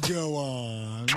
Go on.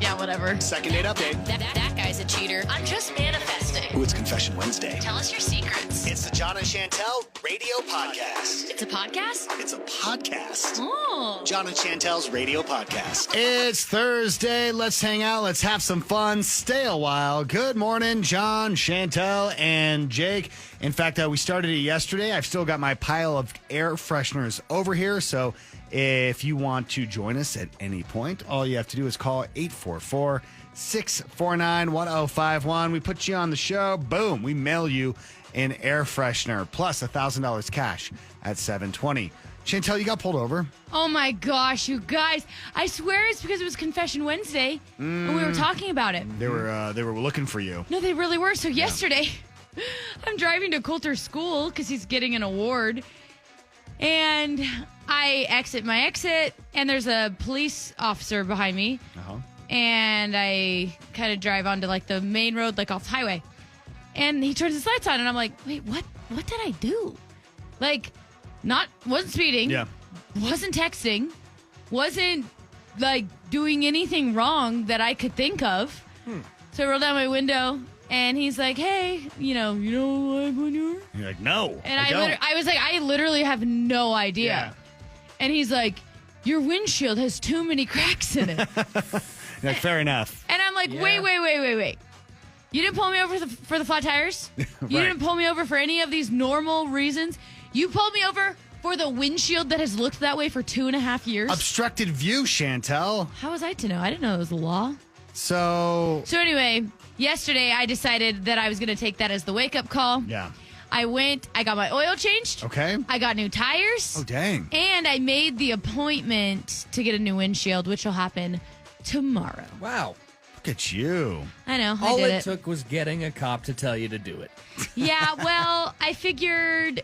Yeah, whatever. Second date update. That guy's a cheater. I'm just manifesting. Ooh, it's Confession Wednesday. Tell us your secrets. It's the John and Chantel radio podcast. It's a podcast? It's a podcast. Oh. John and Chantel's radio podcast. It's Thursday. Let's hang out. Let's have some fun. Stay a while. Good morning, John, Chantel, and Jake. In fact, we started it yesterday. I've still got my pile of air fresheners over here. So if you want to join us at any point, all you have to do is call 844-649-1051. We put you on the show. Boom. We mail you an air freshener plus $1,000 cash at 720. Chantel, you got pulled over. Oh my gosh, you guys. I swear it's because it was Confession Wednesday and we were talking about it. They were looking for you. No, they really were. So yesterday, I'm driving to Coulter's school because he's getting an award. And I exit my exit, and there's a police officer behind me. Uh-huh. And I kind of drive onto, like, the main road, like, off the highway. And he turns his lights on, and I'm like, wait, what did I do? Like, wasn't speeding. Yeah. Wasn't texting. Wasn't, like, doing anything wrong that I could think of. So I roll down my window, and he's like, hey, you don't like when you're... You're like, no, And I don't. I was like, I literally have no idea. Yeah. And he's like, your windshield has too many cracks in it. You're like, fair enough. And I'm like, wait. You didn't pull me over for the flat tires? You Right. didn't pull me over for any of these normal reasons? You pulled me over for the windshield that has looked that way for 2.5 years? Obstructed view, Chantel. How was I to know? I didn't know it was the law. So anyway, yesterday I decided that I was going to take that as the wake-up call. yeah. I got my oil changed. Okay. I got new tires. Oh, dang. And I made the appointment to get a new windshield, which will happen tomorrow. Wow. Look at you. I know. All I did it took was getting a cop to tell you to do it. Yeah, well, I figured...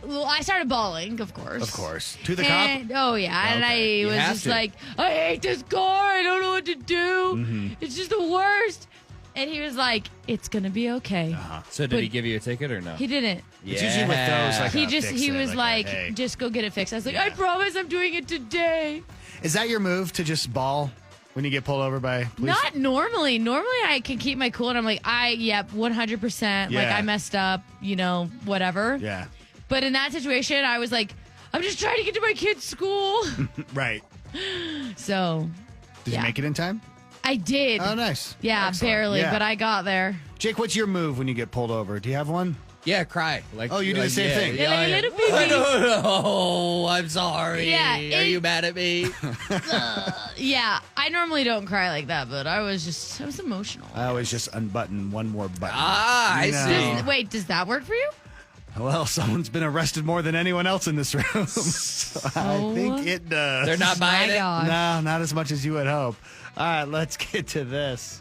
Well, I started bawling, of course. Of course. To the cop? And, oh, yeah. And Okay. I was have just to. like, I hate this car. I don't know what to do. It's just the worst. And he was like, it's going to be okay. So did But- he give you a ticket or no? He didn't. It's usually with those, like, He was a like, hey. just go get it fixed. I was like, Yeah. I promise I'm doing it today. Is that your move to just bawl when you get pulled over by police? Not normally. Normally I can keep my cool and I'm like, 100%. Like Yeah. I messed up, whatever. Yeah. But in that situation, I was like, I'm just trying to get to my kid's school. Right. So Did Yeah. you make it in time? I did. Oh, nice. Yeah, Excellent. barely, Yeah. but I got there. Jake, what's your move when you get pulled over? Do you have one? Yeah, cry. Like, Oh, you do the same thing. Yeah, like a little baby. I don't know. I'm sorry. Yeah, Are you mad at me? Yeah, I normally don't cry like that, but I was emotional. I always just unbutton one more button. I No. see. Wait, does that work for you? Well, someone's been arrested more than anyone else in this room. So I think it does. They're not buying My it? God. No, not as much as you would hope. All right, let's get to this.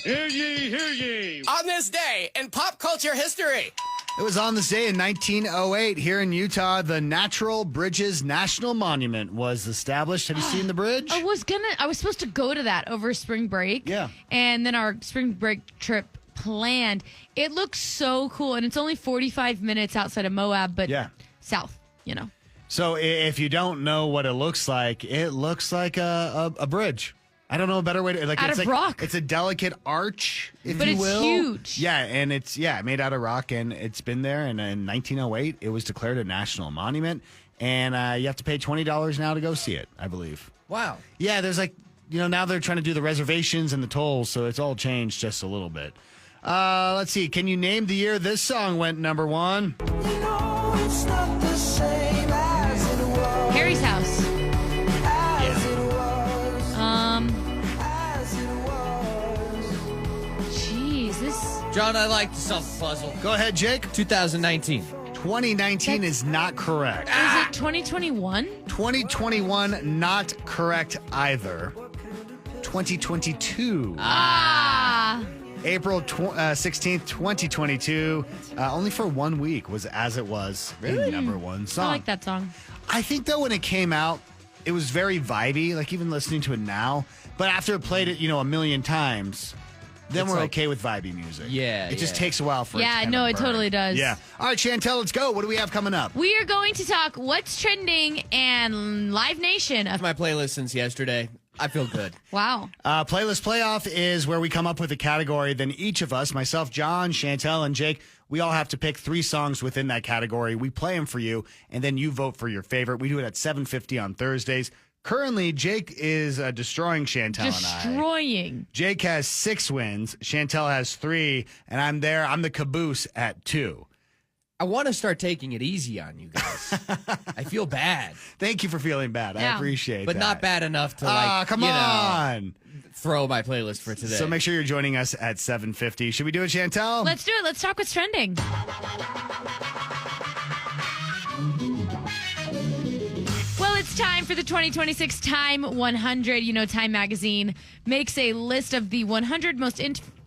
Hear ye, hear ye. On this day in pop culture history. It was on this day in 1908 here in Utah, the Natural Bridges National Monument was established. Have you seen the bridge? I was supposed to go to that over spring break. Yeah. And then our spring break trip planned. It looks so cool, and it's only 45 minutes outside of Moab, but Yeah. south, So if you don't know what it looks like a bridge. I don't know a better way to Out it's of like rock. It's a delicate arch, if But you it's will. huge. Yeah, and it's made out of rock, and it's been there. And in 1908, it was declared a national monument, and you have to pay $20 now to go see it, I believe. Wow. Yeah, there's now they're trying to do the reservations and the tolls, so it's all changed just a little bit. Let's see. Can you name the year this song went number one? Harry's House. Jeez, this... John, I like to solve the puzzle. Go ahead, Jake. 2019. 2019 is not correct. Is it 2021? 2021, not correct either. 2022. Ah! April 16th, 2022. Only for 1 week was As It Was the number one song. I like that song. I think, though, when it came out, it was very vibey, like even listening to it now. But after it played it, a million times, then It's we're like- okay with vibey music. Yeah, It just yeah. takes a while for it to Yeah, kind no, of it burn. totally does. Yeah. All right, Chantel, let's go. What do we have coming up? We are going to talk what's trending and Live Nation. My playlist since yesterday. I feel good. Wow. Playlist Playoff is where we come up with a category. Then each of us, myself, John, Chantel, and Jake, we all have to pick 3 songs within that category. We play them for you, and then you vote for your favorite. We do it at 7:50 on Thursdays. Currently, Jake is destroying Chantel and I. Destroying. Jake has 6 wins. Chantel has 3, and I'm there. I'm the caboose at 2. I want to start taking it easy on you guys. I feel bad, Thank you for feeling bad. I Yeah. appreciate but that. not bad enough to Come you know, on. throw my playlist for today. So make sure you're joining us at 7:50. Should we do it, Chantel? Let's do it. Let's talk what's trending. Well, it's time for the 2026 Time 100. You know, Time Magazine makes a list of the 100 most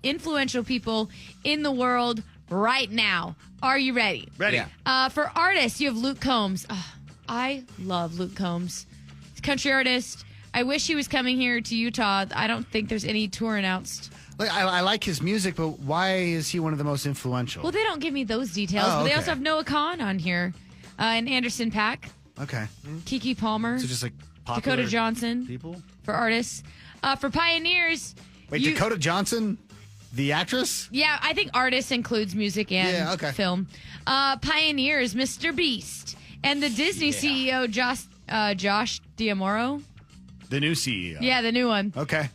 influential people in the world right now. Are you ready? Ready. Yeah. For artists, you have Luke Combs. I love Luke Combs. He's a country artist. I wish he was coming here to Utah. I don't think there's any tour announced. Look, I like his music, but why is he one of the most influential? Well, they don't give me those details, Oh, but they okay. also have Noah Kahn on here, and Anderson .Paak, Okay. Keke Palmer, So just like popular Dakota Johnson people? for artists. For pioneers, Wait, Dakota Johnson, the actress? yeah, I think artists includes music and Yeah, okay. film. Pioneers, Mr. Beast, and the Disney CEO, Josh D'Amaro. The new CEO. Yeah, the new one. Okay.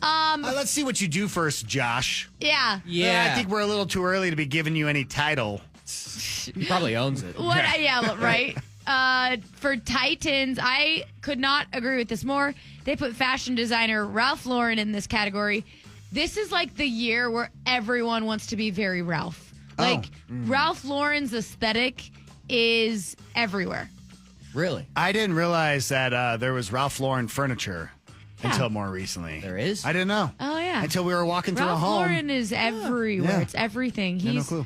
Let's see what you do first, Josh. Yeah. Yeah. I think we're a little too early to be giving you any title. He probably owns it. What? Yeah, right. For Titans, I could not agree with this more. They put fashion designer Ralph Lauren in this category. This is like the year where everyone wants to be very Ralph. Like, Ralph Lauren's aesthetic is everywhere. Really? I didn't realize that there was Ralph Lauren furniture until more recently. There is? I didn't know. Oh, yeah. Until we were walking through a Ralph home. Lauren is everywhere. Yeah. It's everything. Yeah, no clue.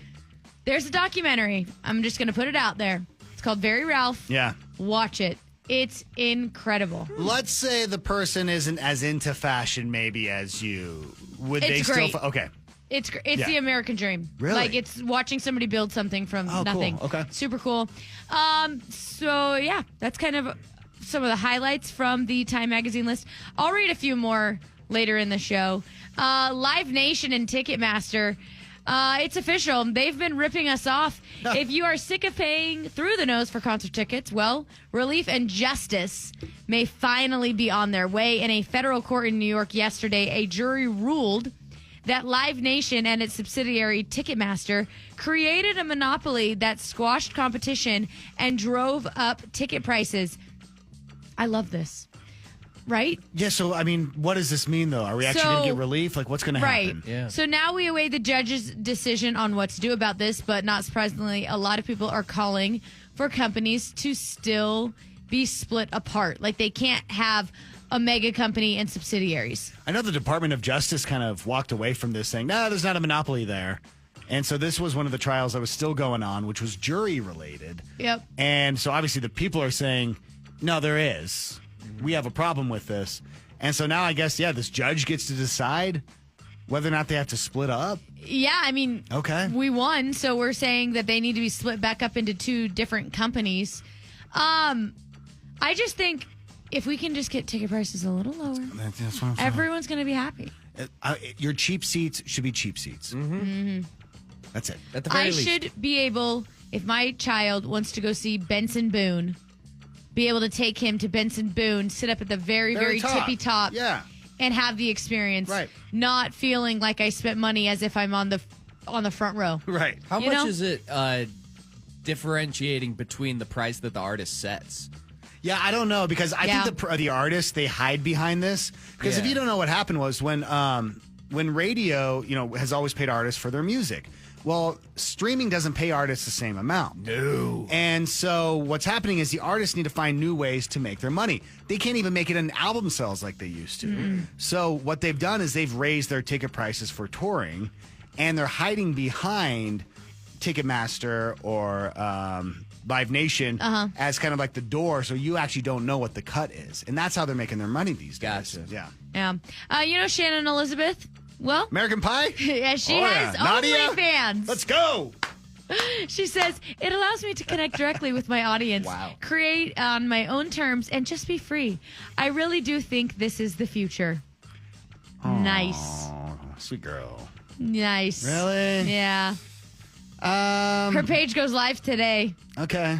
There's a documentary. I'm just going to put it out there. It's called Very Ralph. Yeah. Watch it. It's incredible. Let's say the person isn't as into fashion maybe as you. Would It's they great. still okay. It's Yeah. the American dream. Really? Like, it's watching somebody build something from Oh, cool. nothing. Okay. Super cool. So yeah, that's kind of some of the highlights from the Time Magazine list. I'll read a few more later in the show. Live Nation and Ticketmaster. It's official. They've been ripping us off. If you are sick of paying through the nose for concert tickets, well, relief and justice may finally be on their way. In a federal court in New York yesterday, a jury ruled that Live Nation and its subsidiary Ticketmaster created a monopoly that squashed competition and drove up ticket prices. I love this. Right? Yeah, so I mean, what does this mean though? Are we actually So- going to get relief? Like what's going to Right. happen? Yeah. So now we await the judge's decision on what to do about this, but not surprisingly, a lot of people are calling for companies to still be split apart. Like they can't have a mega company and subsidiaries. I know the Department of Justice kind of walked away from this saying, no, there's not a monopoly there. And so this was one of the trials that was still going on, which was jury related. Yep. And so obviously the people are saying, no, there is. We have a problem with this. And so now I guess, yeah, this judge gets to decide whether or not they have to split up. Yeah, I mean, Okay. we won, so we're saying that they need to be split back up into 2 different companies. I just think if we can just get ticket prices a little lower, That's what I'm saying. everyone's going to be happy. Your cheap seats should be cheap seats. Mm-hmm. That's it. At the very I least. should be able, if my child wants to go see Benson Boone, be able to take him to Benson Boone, sit up at the very tippy top, Yeah. and have the experience. Right. Not feeling like I spent money as if I'm on the front row. Right. How You much know? is it differentiating between the price that the artist sets? Yeah, I don't know because I Yeah. think the artists they hide behind this because if Yeah. you don't know what happened was when radio has always paid artists for their music. Well, streaming doesn't pay artists the same amount. No. And so what's happening is the artists need to find new ways to make their money. They can't even make it in album sales like they used to. So what they've done is they've raised their ticket prices for touring, and they're hiding behind Ticketmaster or Live Nation as kind of like the door, so you actually don't know what the cut is. And that's how they're making their money these days. Gotcha. Yeah. Yeah. You know Shannon Elizabeth? Well, American Pie? yeah, she Oh, has yeah. Nadia? OnlyFans. Let's go. She says, it allows me to connect directly with my audience, Wow. create on my own terms, and just be free. I really do think this is the future. Nice. Oh, sweet girl. Nice. Really? Yeah. Her page goes live today. Okay.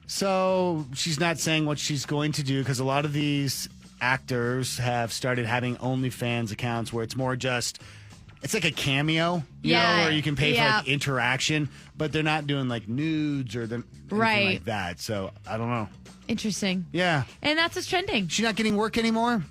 So she's not saying what she's going to do because a lot of these actors have started having OnlyFans accounts where it's more just, it's like a cameo, you Yeah, know, where you can pay for yeah. like interaction, but they're not doing like nudes or anything Right. like that. So I don't know. Interesting. Yeah. And that's what's trending. She's not getting work anymore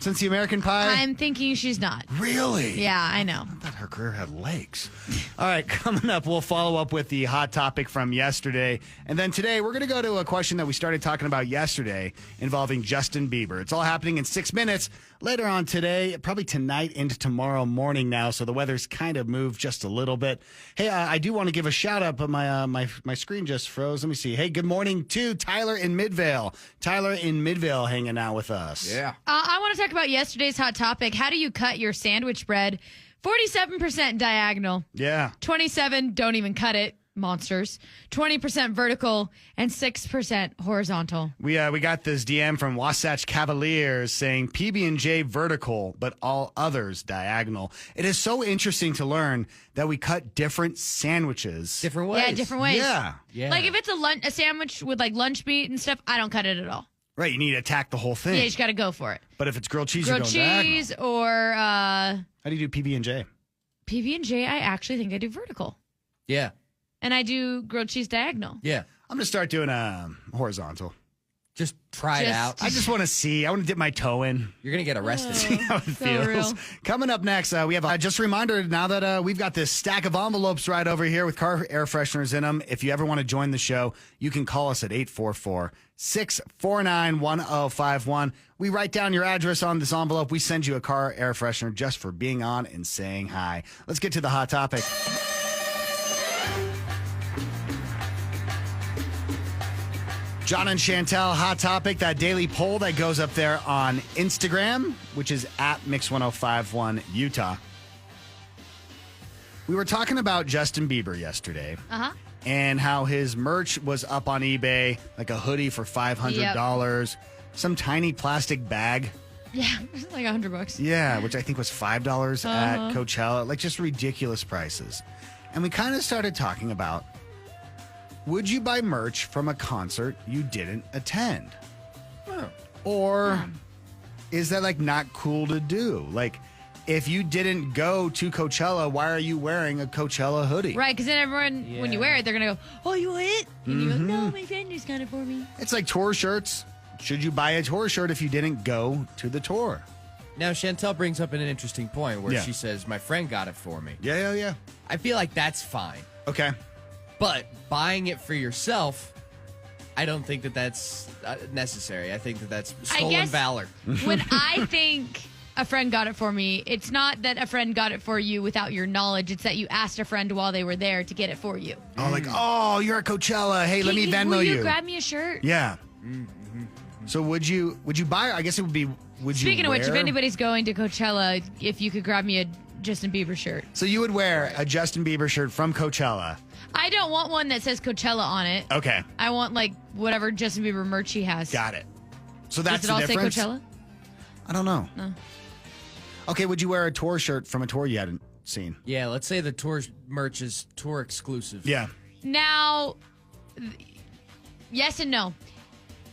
since the American Pie? I'm thinking she's not. Really? Yeah, I know. I thought her career had legs. All right, coming up, we'll follow up with the hot topic from yesterday. And then today, we're going to go to a question that we started talking about yesterday involving Justin Bieber. It's all happening in 6 minutes later on today, probably tonight into tomorrow morning now. So the weather's kind of moved just a little bit. Hey, I do want to give a shout out, but my screen just froze. Let me see. Hey, good morning to Tyler in Midvale. Tyler in Midvale hanging out with us. Yeah. I want to talk about yesterday's hot topic. How do you cut your sandwich bread? 47% diagonal. Yeah. 27 don't even cut it. Monsters. 20% vertical and 6% horizontal. We got this DM from Wasatch Cavaliers saying PB&J vertical, but all others diagonal. It is so interesting to learn that we cut different sandwiches. Different ways. Yeah, different ways. Yeah. Yeah. Like if it's a sandwich with like lunch meat and stuff, I don't cut it at all. Right, you need to attack the whole thing. Yeah, you just got to go for it. But if it's grilled cheese, Grilled you're going cheese diagonal. or How do you do PB&J? PB&J, I actually think I do vertical. Yeah. And I do grilled cheese diagonal. Yeah. I'm going to start doing horizontal. Just try it Just- out. I just want to see. I want to dip my toe in. You're going to get arrested. See how it So feels. real. Coming up next, we have just a reminder now that we've got this stack of envelopes right over here with car air fresheners in them. If you ever want to join the show, you can call us at 844-649-1051. We write down your address on this envelope. We send you a car air freshener just for being on and saying hi. Let's get to the hot topic. John and Chantel, hot topic, that daily poll that goes up there on Instagram, which is at Mix1051 Utah. We were talking about Justin Bieber yesterday and how his merch was up on eBay, like a hoodie for $500, some tiny plastic bag. Yeah, like $100. Yeah, which I think was $5 at Coachella, like just ridiculous prices. And we kind of started talking about, would you buy merch from a concert you didn't attend? Or is that like not cool to do? Like, if you didn't go to Coachella, why are you wearing a Coachella hoodie? Right, because then everyone, when you wear it, they're going to go, oh, you want it? And you go, no, my friend just got it for me. It's like tour shirts. Should you buy a tour shirt if you didn't go to the tour? Now, Chantel brings up an interesting point where Yeah. she says, my friend got it for me. Yeah. I feel like that's fine. Okay. But buying it for yourself, I don't think that that's necessary. I think that that's stolen guess- valor. When I think a friend got it for me, it's not that a friend got it for you without your knowledge. It's that you asked a friend while they were there to get it for you. Oh, like, oh, you're at Coachella. Hey, let me Venmo will you. you. Grab me a shirt? Yeah. So would you buy? I guess it would be. Would you? Speaking of which, if wear- anybody's going to Coachella, if you could grab me a Justin Bieber shirt. So you would wear a Justin Bieber shirt from Coachella. I don't want one that says Coachella on it. Okay, I want like whatever Justin Bieber merch he has. got it. So that's Does it the all difference. say Coachella? I don't know. No. Okay, would you wear a tour shirt from a tour you hadn't seen? Yeah, let's say the tour merch is tour exclusive. Yeah. Now, yes and no.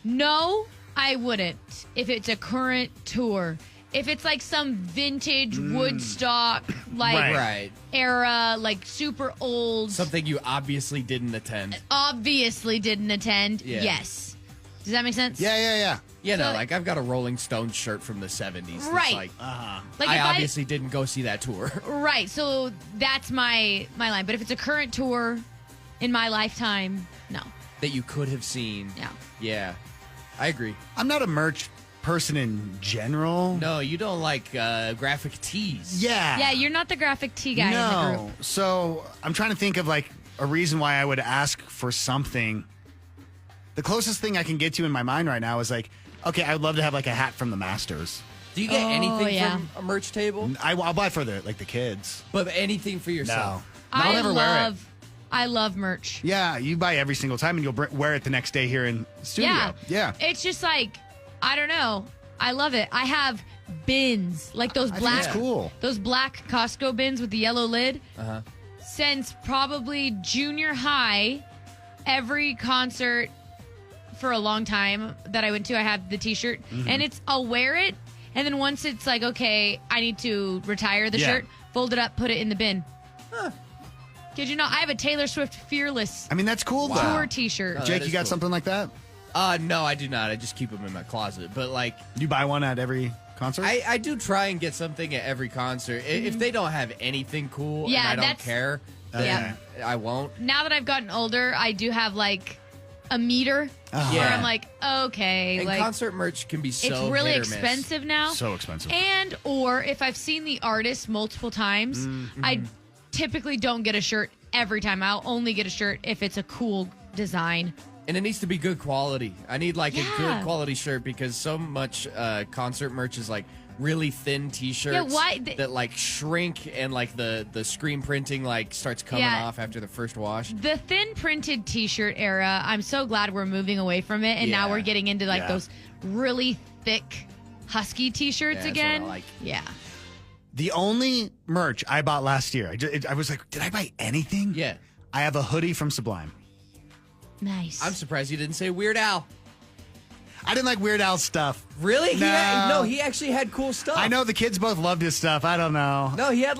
No, I wouldn't if it's a current tour. If it's like some vintage Woodstock like Right. Right. era, like super old, Something you obviously didn't attend. obviously didn't attend, Yeah. yes. Does that make sense? Yeah. You know, So- like I've got a Rolling Stones shirt from the 70s. that's Right. Like, Like I if obviously didn't go see that tour. Right, so that's my line. But if it's a current tour in my lifetime, no. that you could have seen. Yeah. Yeah. I agree. I'm not a merch person in general. No, you don't like graphic tees. Yeah. Yeah, you're not the graphic tee guy in the group. No. So I'm trying to think of like a reason why I would ask for something. The closest thing I can get to in my mind right now is like, okay, I would love to have like a hat from the Masters. Do you get anything yeah. from a merch table? I'll buy for the kids. But anything for yourself? No. I'll never wear it. I love merch. Yeah, you buy every single time, and you'll wear it the next day here in studio. Yeah. It's just like, I don't know. I love it. I have bins, like those I think black, it's cool. Those black Costco bins with the yellow lid. Uh-huh. Since probably junior high, every concert for a long time that I went to, I have the T-shirt, and I'll wear it, and then once it's like, okay, I need to retire the shirt, fold it up, put it in the bin. Kid you not, I have a Taylor Swift Fearless I mean, that's cool, though. tour T-shirt. Oh, Jake, that you got cool. something like that? No, I do not. I just keep them in my closet. But like, You buy one at every concert? I do try and get something at every concert. If they don't have anything cool Yeah, and I don't that's- care, then I won't. Now that I've gotten older, I do have like a meter where Yeah. I'm like, okay, And like concert merch can be so it's really hit or miss. expensive now. So expensive. And or if I've seen the artist multiple times, I typically don't get a shirt every time. I'll only get a shirt if it's a cool design. And it needs to be good quality. I need like a Yeah. good quality shirt because so much concert merch is like really thin T-shirts Yeah, why- that like shrink and like the screen printing like starts coming Yeah. off after the first wash. The thin printed T-shirt era, I'm so glad we're moving away from it, and now Yeah. we're getting into like Yeah. those really thick, husky T-shirts Yeah, that's again. what I like. Yeah. The only merch I bought last year, I was like, did I buy anything? Yeah. I have a hoodie from Sublime. Nice. I'm surprised you didn't say Weird Al. I didn't like Weird Al stuff. Really? No. He actually had cool stuff. I know the kids both loved his stuff. I don't know. No, he had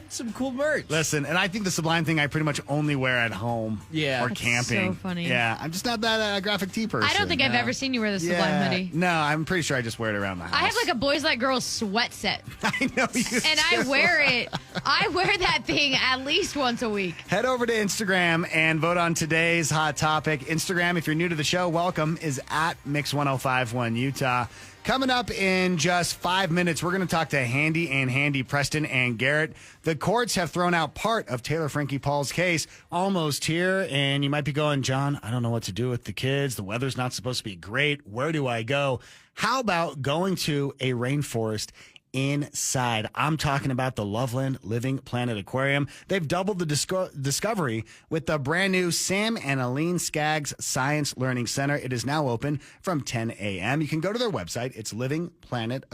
some cool merch. Listen, and I think the Sublime thing I pretty much only wear at home. Yeah. Or That's camping. so funny. Yeah, I'm just not that graphic tee person. I don't think I've No. ever seen you wear the yeah. Sublime hoodie. No, I'm pretty sure I just wear it around the house. I have like a boys like girls sweat set, I know you and I do. wear it. I wear that thing at least once a week. Head over to Instagram and vote on today's hot topic. Instagram, if you're new to the show, welcome, is at Mix1051 Utah. Coming up in just 5 minutes, we're going to talk to Handy Preston and Garrett. The courts have thrown out part of Taylor Frankie Paul's case. Almost here, and you might be going, John, I don't know what to do with the kids. The weather's not supposed to be great. Where do I go? How about going to a rainforest inside? I'm talking about the Loveland Living Planet Aquarium. They've doubled the discovery with the brand new Sam and Aline Skaggs Science Learning Center. It is now open from 10 a.m. You can go to their website. It's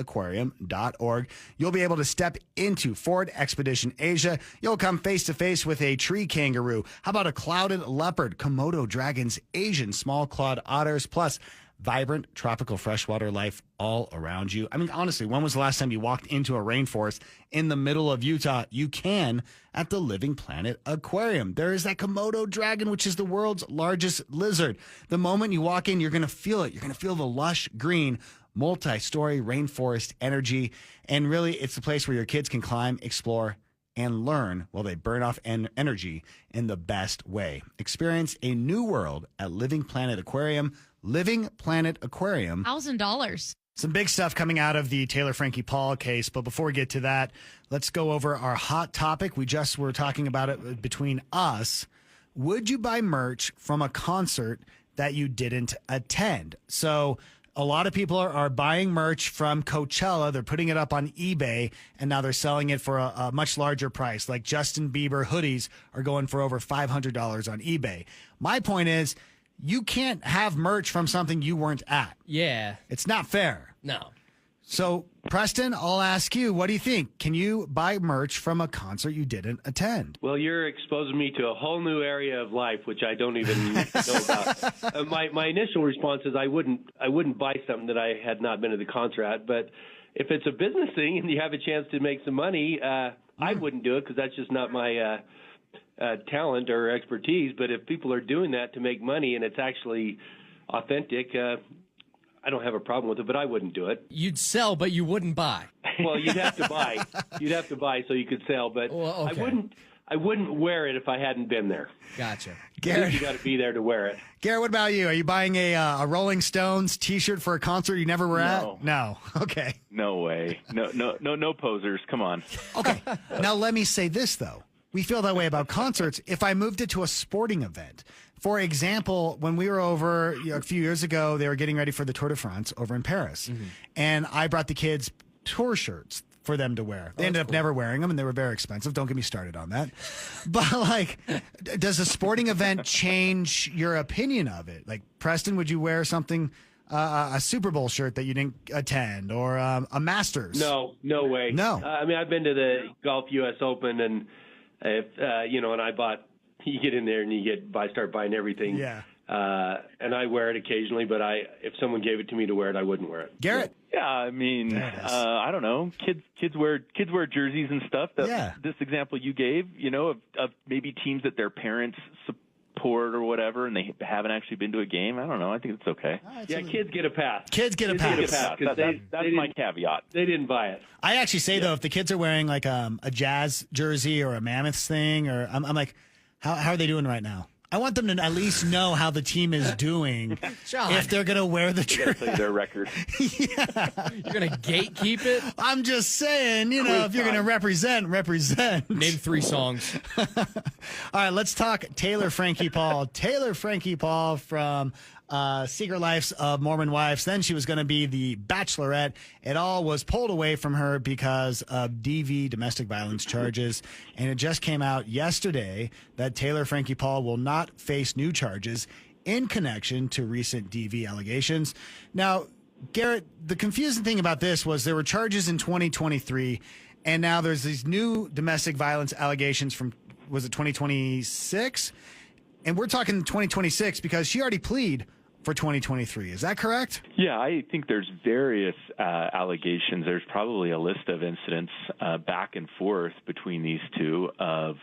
livingplanetaquarium.org. You'll be able to step into Ford Expedition Asia. You'll come face to face with a tree kangaroo. How about a clouded leopard, Komodo dragons, Asian small clawed otters, plus vibrant tropical freshwater life all around you. I mean, honestly, when was the last time you walked into a rainforest in the middle of Utah? You can at the Living Planet Aquarium. There is that Komodo dragon, which is the world's largest lizard. The moment you walk in, you're going to feel it. You're going to feel the lush green, multi-story rainforest energy. And really, it's the place where your kids can climb, explore, and learn while they burn off energy in the best way. Experience a new world at Living Planet Aquarium. Living Planet Aquarium. $1,000. Some big stuff coming out of the Taylor Frankie Paul case. But before we get to that, let's go over our hot topic. We just were talking about it between us. Would you buy merch from a concert that you didn't attend? So a lot of people are buying merch from Coachella. They're putting it up on eBay, and now they're selling it for a much larger price. Like Justin Bieber hoodies are going for over $500 on eBay. My point is, you can't have merch from something you weren't at. Yeah. It's not fair. No. So, Preston, I'll ask you, what do you think? Can you buy merch from a concert you didn't attend? Well, you're exposing me to a whole new area of life, which I don't even know about. My initial response is I wouldn't buy something that I had not been to the concert at. But if it's a business thing and you have a chance to make some money, I wouldn't do it because that's just not my talent or expertise. But if people are doing that to make money and it's actually authentic, I don't have a problem with it, but I wouldn't do it. You'd sell, but you wouldn't buy. Well, you'd have to buy. You'd have to buy so you could sell, but Well, okay. I wouldn't wear it if I hadn't been there. Gotcha. I think Garrett, you got to be there to wear it. Garrett, what about you? Are you buying a Rolling Stones T-shirt for a concert you never were No. at? No. Okay. No way. No posers. Come on. Okay. Now, let me say this, though. We feel that way about concerts. If I moved it to a sporting event, for example, when we were over a few years ago, they were getting ready for the Tour de France over in Paris. And I brought the kids tour shirts for them to wear. They ended up never wearing them, and they were very expensive. Don't get me started on that. But, like, does a sporting event change your opinion of it? Like, Preston, would you wear something, a Super Bowl shirt that you didn't attend, or a Masters? No way. No. I mean, I've been to the Golf U.S. Open, and if and I bought. You get in there and start buying everything. Yeah. And I wear it occasionally, but if someone gave it to me to wear it, I wouldn't wear it. Garrett. Yeah, I mean, I don't know. Kids wear jerseys and stuff. This example you gave, of maybe teams that their parents support or whatever, and they haven't actually been to a game. I don't know. I think it's okay. Kids get a pass. Kids get a pass. That's my caveat. They didn't buy it. I actually say, though, if the kids are wearing like a Jazz jersey or a Mammoths thing, or I'm like, how are they doing right now? I want them to at least know how the team is doing John. if they're going to wear the jersey. Their record. You're going to gatekeep it? I'm just saying, if you're going to represent. Name 3 songs. All right, let's talk Taylor Frankie Paul. Taylor Frankie Paul from Secret Lives of Mormon Wives. Then she was going to be the Bachelorette. It all was pulled away from her because of DV, domestic violence charges. And it just came out yesterday that Taylor Frankie Paul will not face new charges in connection to recent DV allegations. Now, Garrett, the confusing thing about this was there were charges in 2023, and now there's these new domestic violence allegations from, was it 2026? And we're talking 2026 because she already pleaded for 2023. Is that correct? Yeah, I think there's various allegations. There's probably a list of incidents back and forth between these two of,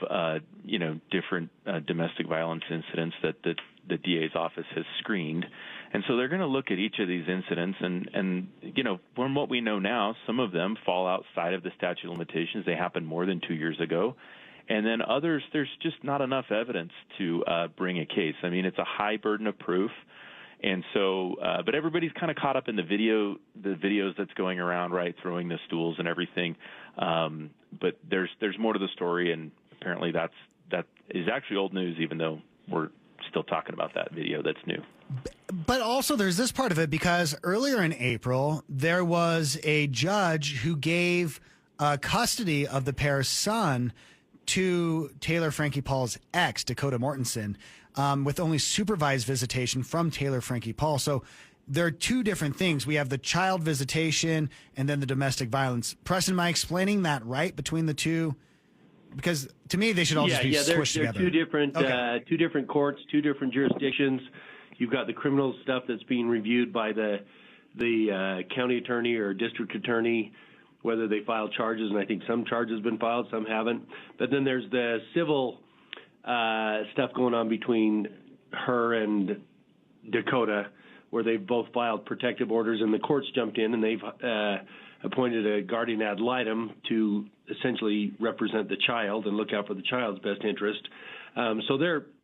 different domestic violence incidents that the DA's office has screened. And so they're going to look at each of these incidents and from what we know now, some of them fall outside of the statute of limitations. They happened more than 2 years ago. And then others, there's just not enough evidence to bring a case. I mean, it's a high burden of proof. And so, but everybody's kind of caught up in the videos that's going around, right, throwing the stools and everything. But there's more to the story, and apparently that is actually old news, even though we're still talking about that video that's new. But also there's this part of it, because earlier in April, there was a judge who gave custody of the pair's son to Taylor Frankie Paul's ex, Dakota Mortensen, with only supervised visitation from Taylor Frankie Paul. So there are two different things. We have the child visitation and then the domestic violence. Preston, am I explaining that right between the two? Because to me, they should all just be squished together. They're two different courts, two different jurisdictions. You've got the criminal stuff that's being reviewed by the county attorney or district attorney, whether they file charges, and I think some charges have been filed, some haven't. But then there's the civil stuff going on between her and Dakota, where they've both filed protective orders, and the courts jumped in, and they've appointed a guardian ad litem to essentially represent the child and look out for the child's best interest. So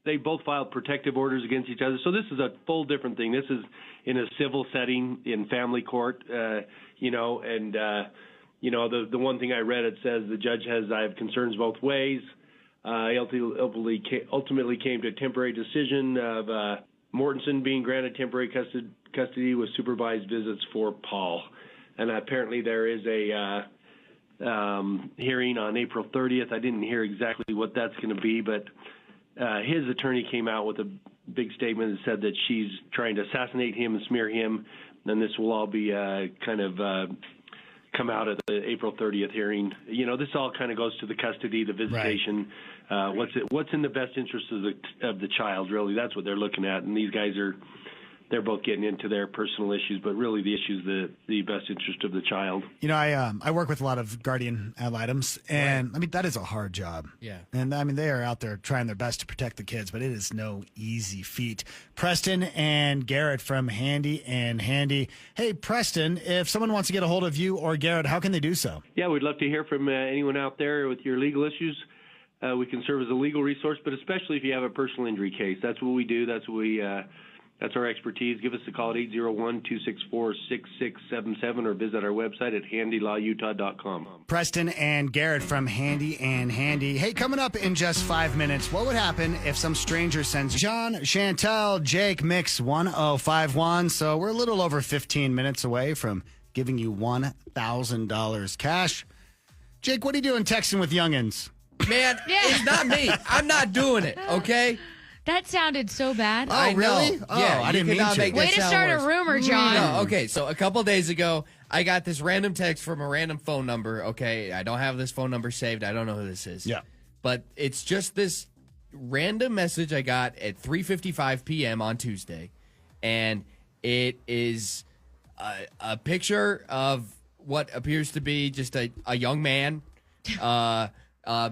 they both filed protective orders against each other. So this is a full different thing. This is in a civil setting in family court, the one thing I read, it says the judge I have concerns both ways. He ultimately came to a temporary decision of Mortensen being granted temporary custody with supervised visits for Paul. And apparently there is a hearing on April 30th. I didn't hear exactly what that's going to be, but his attorney came out with a big statement that said that she's trying to assassinate him and smear him. And this will all be come out at the April 30th hearing. This all kind of goes to the custody, the visitation, right. What's in the best interest of the child, really. That's what they're looking at. And these guys they're both getting into their personal issues, but really the issue is the best interest of the child. I work with a lot of guardian ad litems, and right. that is a hard job. Yeah. And they are out there trying their best to protect the kids, but it is no easy feat. Preston and Garrett from Handy and Handy. Hey, Preston, if someone wants to get a hold of you or Garrett, how can they do so? Yeah, we'd love to hear from anyone out there with your legal issues. We can serve as a legal resource, but especially if you have a personal injury case. That's what we do. That's our expertise. Give us a call at 801-264-6677 or visit our website at handylawutah.com. Preston and Garrett from Handy and Handy. Hey, coming up in just 5 minutes, what would happen if some stranger sends John, Chantel, Jake, Mix 1051? So we're a little over 15 minutes away from giving you $1,000 cash. Jake, what are you doing texting with youngins? Man, it's not me. I'm not doing it, okay? That sounded so bad. Oh, I know. really? Oh, Yeah, I didn't you mean cannot to. make that Way to sound start worse. a rumor, John. No, okay, so a couple days ago, I got this random text from a random phone number, okay? I don't have this phone number saved. I don't know who this is. Yeah. But it's just this random message I got at 3:55 p.m. on Tuesday, and it is a picture of what appears to be just a young man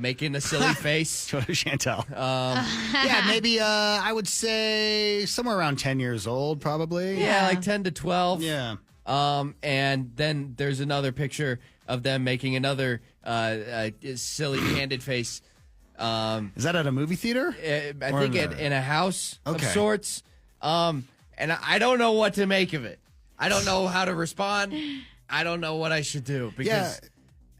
making a silly face. Chantel. Yeah, maybe I would say somewhere around 10 years old, probably. Yeah, like 10 to 12. Yeah. And then there's another picture of them making another silly candid face. Is that at a movie theater? I Or think in in a house Okay. of sorts. And I don't know what to make of it. I don't know how to respond. I don't know what I should do because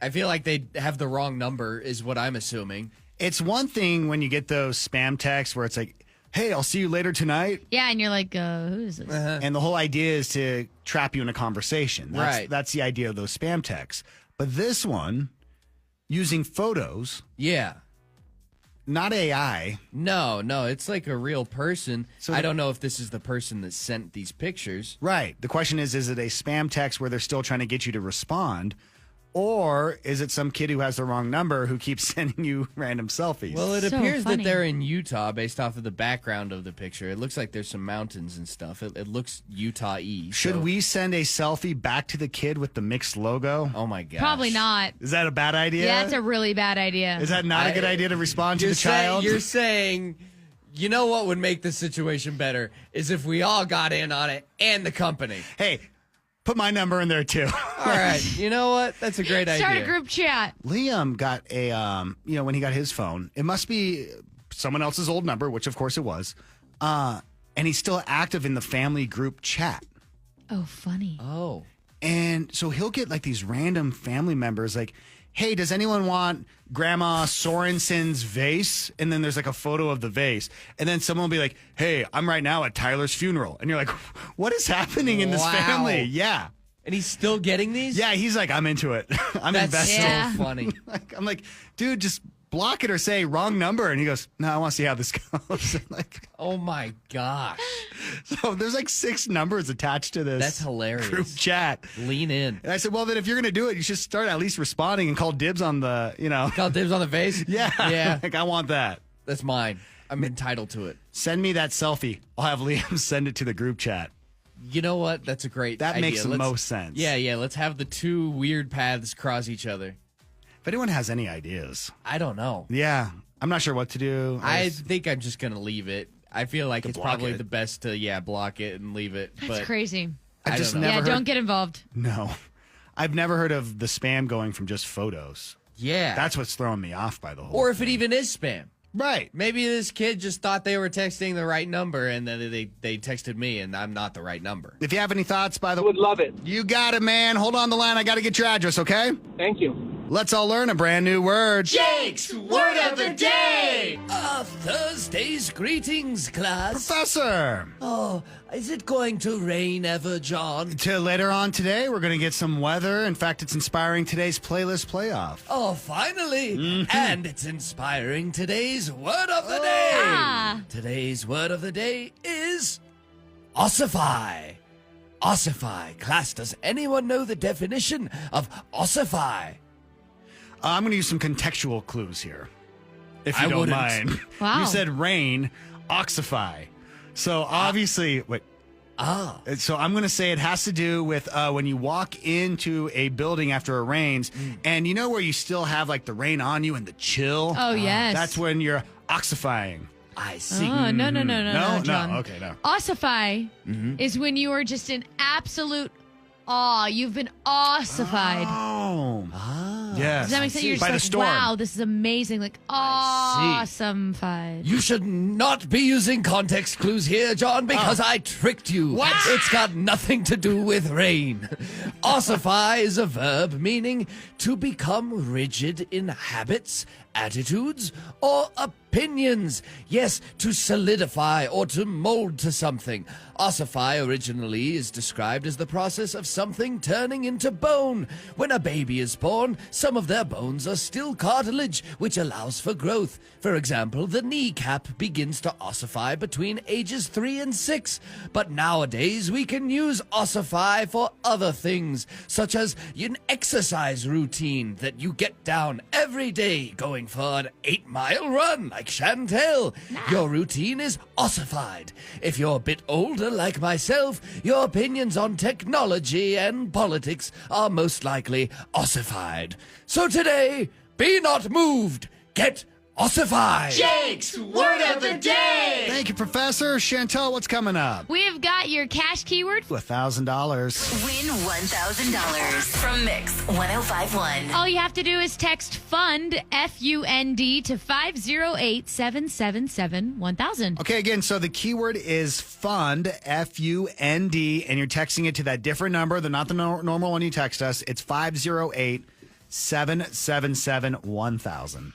I feel like they have the wrong number is what I'm assuming. It's one thing when you get those spam texts where it's like, hey, I'll see you later tonight. Yeah, and you're like, who is this? And the whole idea is to trap you in a conversation. Right. That's the idea of those spam texts. But this one, using photos, Yeah. not AI. No, it's like a real person. So I don't know if this is the person that sent these pictures. Right. The question is it a spam text where they're still trying to get you to respond? Or is it some kid who has the wrong number who keeps sending you random selfies? Well, it So appears funny. that they're in Utah based off of the background of the picture. It looks like there's some mountains and stuff. It looks Utah-y. Should so- we send a selfie back to the kid with the mixed logo? Oh, my gosh. Probably not. Is that a bad idea? Yeah, that's a really bad idea. Is that not a good idea to respond to You're the child? You're saying, you know what would make the situation better is if we all got in on it and the company. Hey, put my number in there too. All right. You know what? That's a great Start idea. a group chat. Liam got a, when he got his phone, it must be someone else's old number, which of course it was. And he's still active in the family group chat. Oh, funny. Oh. And so he'll get like these random family members like, hey, does anyone want Grandma Sorensen's vase? And then there's like a photo of the vase. And then someone will be like, hey, I'm right now at Tyler's funeral. And you're like, what is happening in this Wow. family? Yeah. And he's still getting these? Yeah, he's like, I'm into it. I'm That's invested. Yeah. so funny. I'm like, dude, just block it or say wrong number. And he goes, no, I want to see how this goes. And like, Oh, my gosh. so there's like 6 numbers attached to this. That's hilarious. Group chat. Lean in. And I said, well, then if you're going to do it, you should start at least responding and call dibs on the, Call dibs on the vase? Yeah. Yeah. Like, I want that. That's mine. I'm entitled to it. Send me that selfie. I'll have Liam send it to the group chat. You know what? That's a great That idea. makes the Let's- most sense. Yeah. Let's have the two weird paths cross each other. If anyone has any ideas, I don't know. yeah, I'm not sure what to do. I think I'm just going to leave it. I feel like it's block probably it. the best to, block it and leave it. That's but crazy. I've I just don't know. never Yeah, heard. don't get involved. No, I've never heard of the spam going from just photos. Yeah. That's what's throwing me off by the whole. or if it even is spam. right. Maybe this kid just thought they were texting the right number and then they texted me and I'm not the right number. If you have any thoughts, by the way, Would love it. you got it, man. Hold on the line. I got to get your address, okay? Thank you. Let's all learn a brand new word. Jake's Word of the Day! Thursday's greetings, class. Professor. Oh, is it going to rain ever, John? To later on today, we're going to get some weather. In fact, it's inspiring today's playlist playoff. Oh, finally! And it's inspiring today's word of the day! Ah. Today's word of the day is ossify. Ossify. Class, does anyone know the definition of ossify? I'm going to use some contextual clues here, if you I don't wouldn't. mind. Wow. You said rain, oxify. So obviously, wait. Ah. So I'm going to say it has to do with when you walk into a building after it rains, and you know where you still have like the rain on you and the chill. Oh, yes. That's when you're oxifying. I see. Oh, no, No, John. okay, no. Ossify is when you are just in absolute awe. You've been ossified. Oh, yes. Does that make sense? You're just By the like, storm. wow, this is amazing. Like, awesome-fied. You should not be using context clues here, John, because I tricked you. What? It's got nothing to do with rain. Ossify is a verb meaning to become rigid in habits attitudes or opinions. Yes, to solidify or to mold to something. Ossify originally is described as the process of something turning into bone. When a baby is born, some of their bones are still cartilage, which allows for growth. For example, the kneecap begins to ossify between ages 3 and 6. But nowadays, we can use ossify for other things, such as an exercise routine that you get down every day going for an 8-mile run like Chantel. Your routine is ossified. If you're a bit older like myself, your opinions on technology and politics are most likely ossified. So today, be not moved. Get ossified. Jake's Word of the Day. Thank you, Professor. Chantel, what's coming up? We've got your cash keyword. $1,000. Win $1,000 from Mix 1051. All you have to do is text FUND, F-U-N-D, to 508-777-1000. Okay, again, so the keyword is FUND, F-U-N-D, and you're texting it to that different number. They're not the normal one you text us. It's 508-777-1000.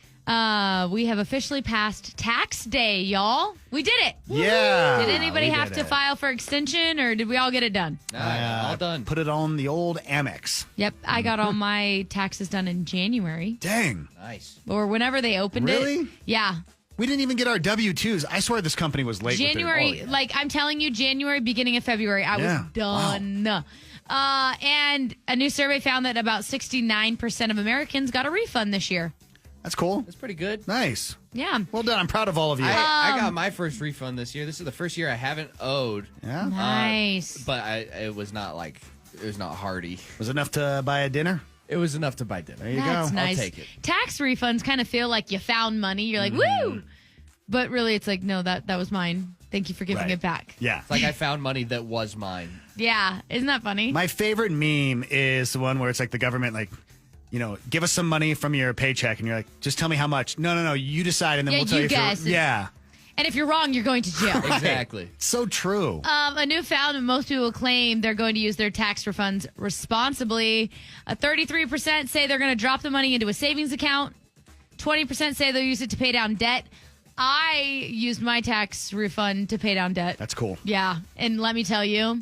We have officially passed tax day, y'all. We did it. Yeah. Did anybody we have did to it. file for extension, or did we all get it done? All done. Put it on the old Amex. Yep, I got all my taxes done in January, Dang. Nice. or whenever they opened it. Really? Yeah. We didn't even get our W-2s. I swear this company was late. January, with their, like I'm telling you, January, beginning of February, I Yeah. was done. And a new survey found that about 69% of Americans got a refund this year. That's cool. That's pretty good. Nice. Yeah. Well done. I'm proud of all of you. I got my first refund this year. This is the first year I haven't owed. yeah. Nice. But it was not hearty. Was it enough to buy a dinner? It was enough to buy dinner. There you That's go. nice. I'll take it. Tax refunds kind of feel like you found money. You're like, woo! But really, it's like, no, that was mine. Thank you for giving Right. it back. Yeah. It's like I found money that was mine. Yeah. Isn't that funny? My favorite meme is the one where it's like the government, like, you know, give us some money from your paycheck, and you're like, just tell me how much. No, you decide, and then Yeah, we'll tell you you. guess. If you're, yeah, And if you're wrong, you're going to jail. Exactly. so true. A new found, most people claim they're going to use their tax refunds responsibly. 33% say they're going to drop the money into a savings account. 20% say they'll use it to pay down debt. I used my tax refund to pay down debt. That's cool. Yeah, and let me tell you,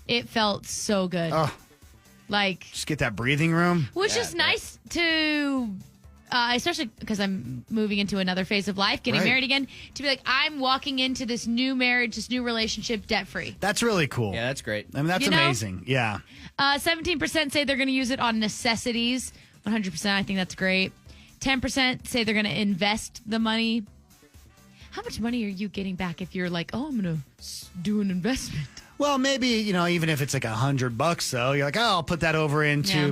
it felt so good. Oh, Like, just get that breathing room. well, it's just nice to, especially because I'm moving into another phase of life, getting Right. married again, to be like, I'm walking into this new marriage, this new relationship debt free. That's really cool. Yeah, that's great. I mean, that's You know? amazing. Yeah. 17% say they're going to use it on necessities. 100%, I think that's great. 10% say they're going to invest the money. How much money are you getting back if you're like, oh, I'm going to do an investment? Well, maybe, you know, even if it's like $100 though, you're like, oh, I'll put that over into Yeah.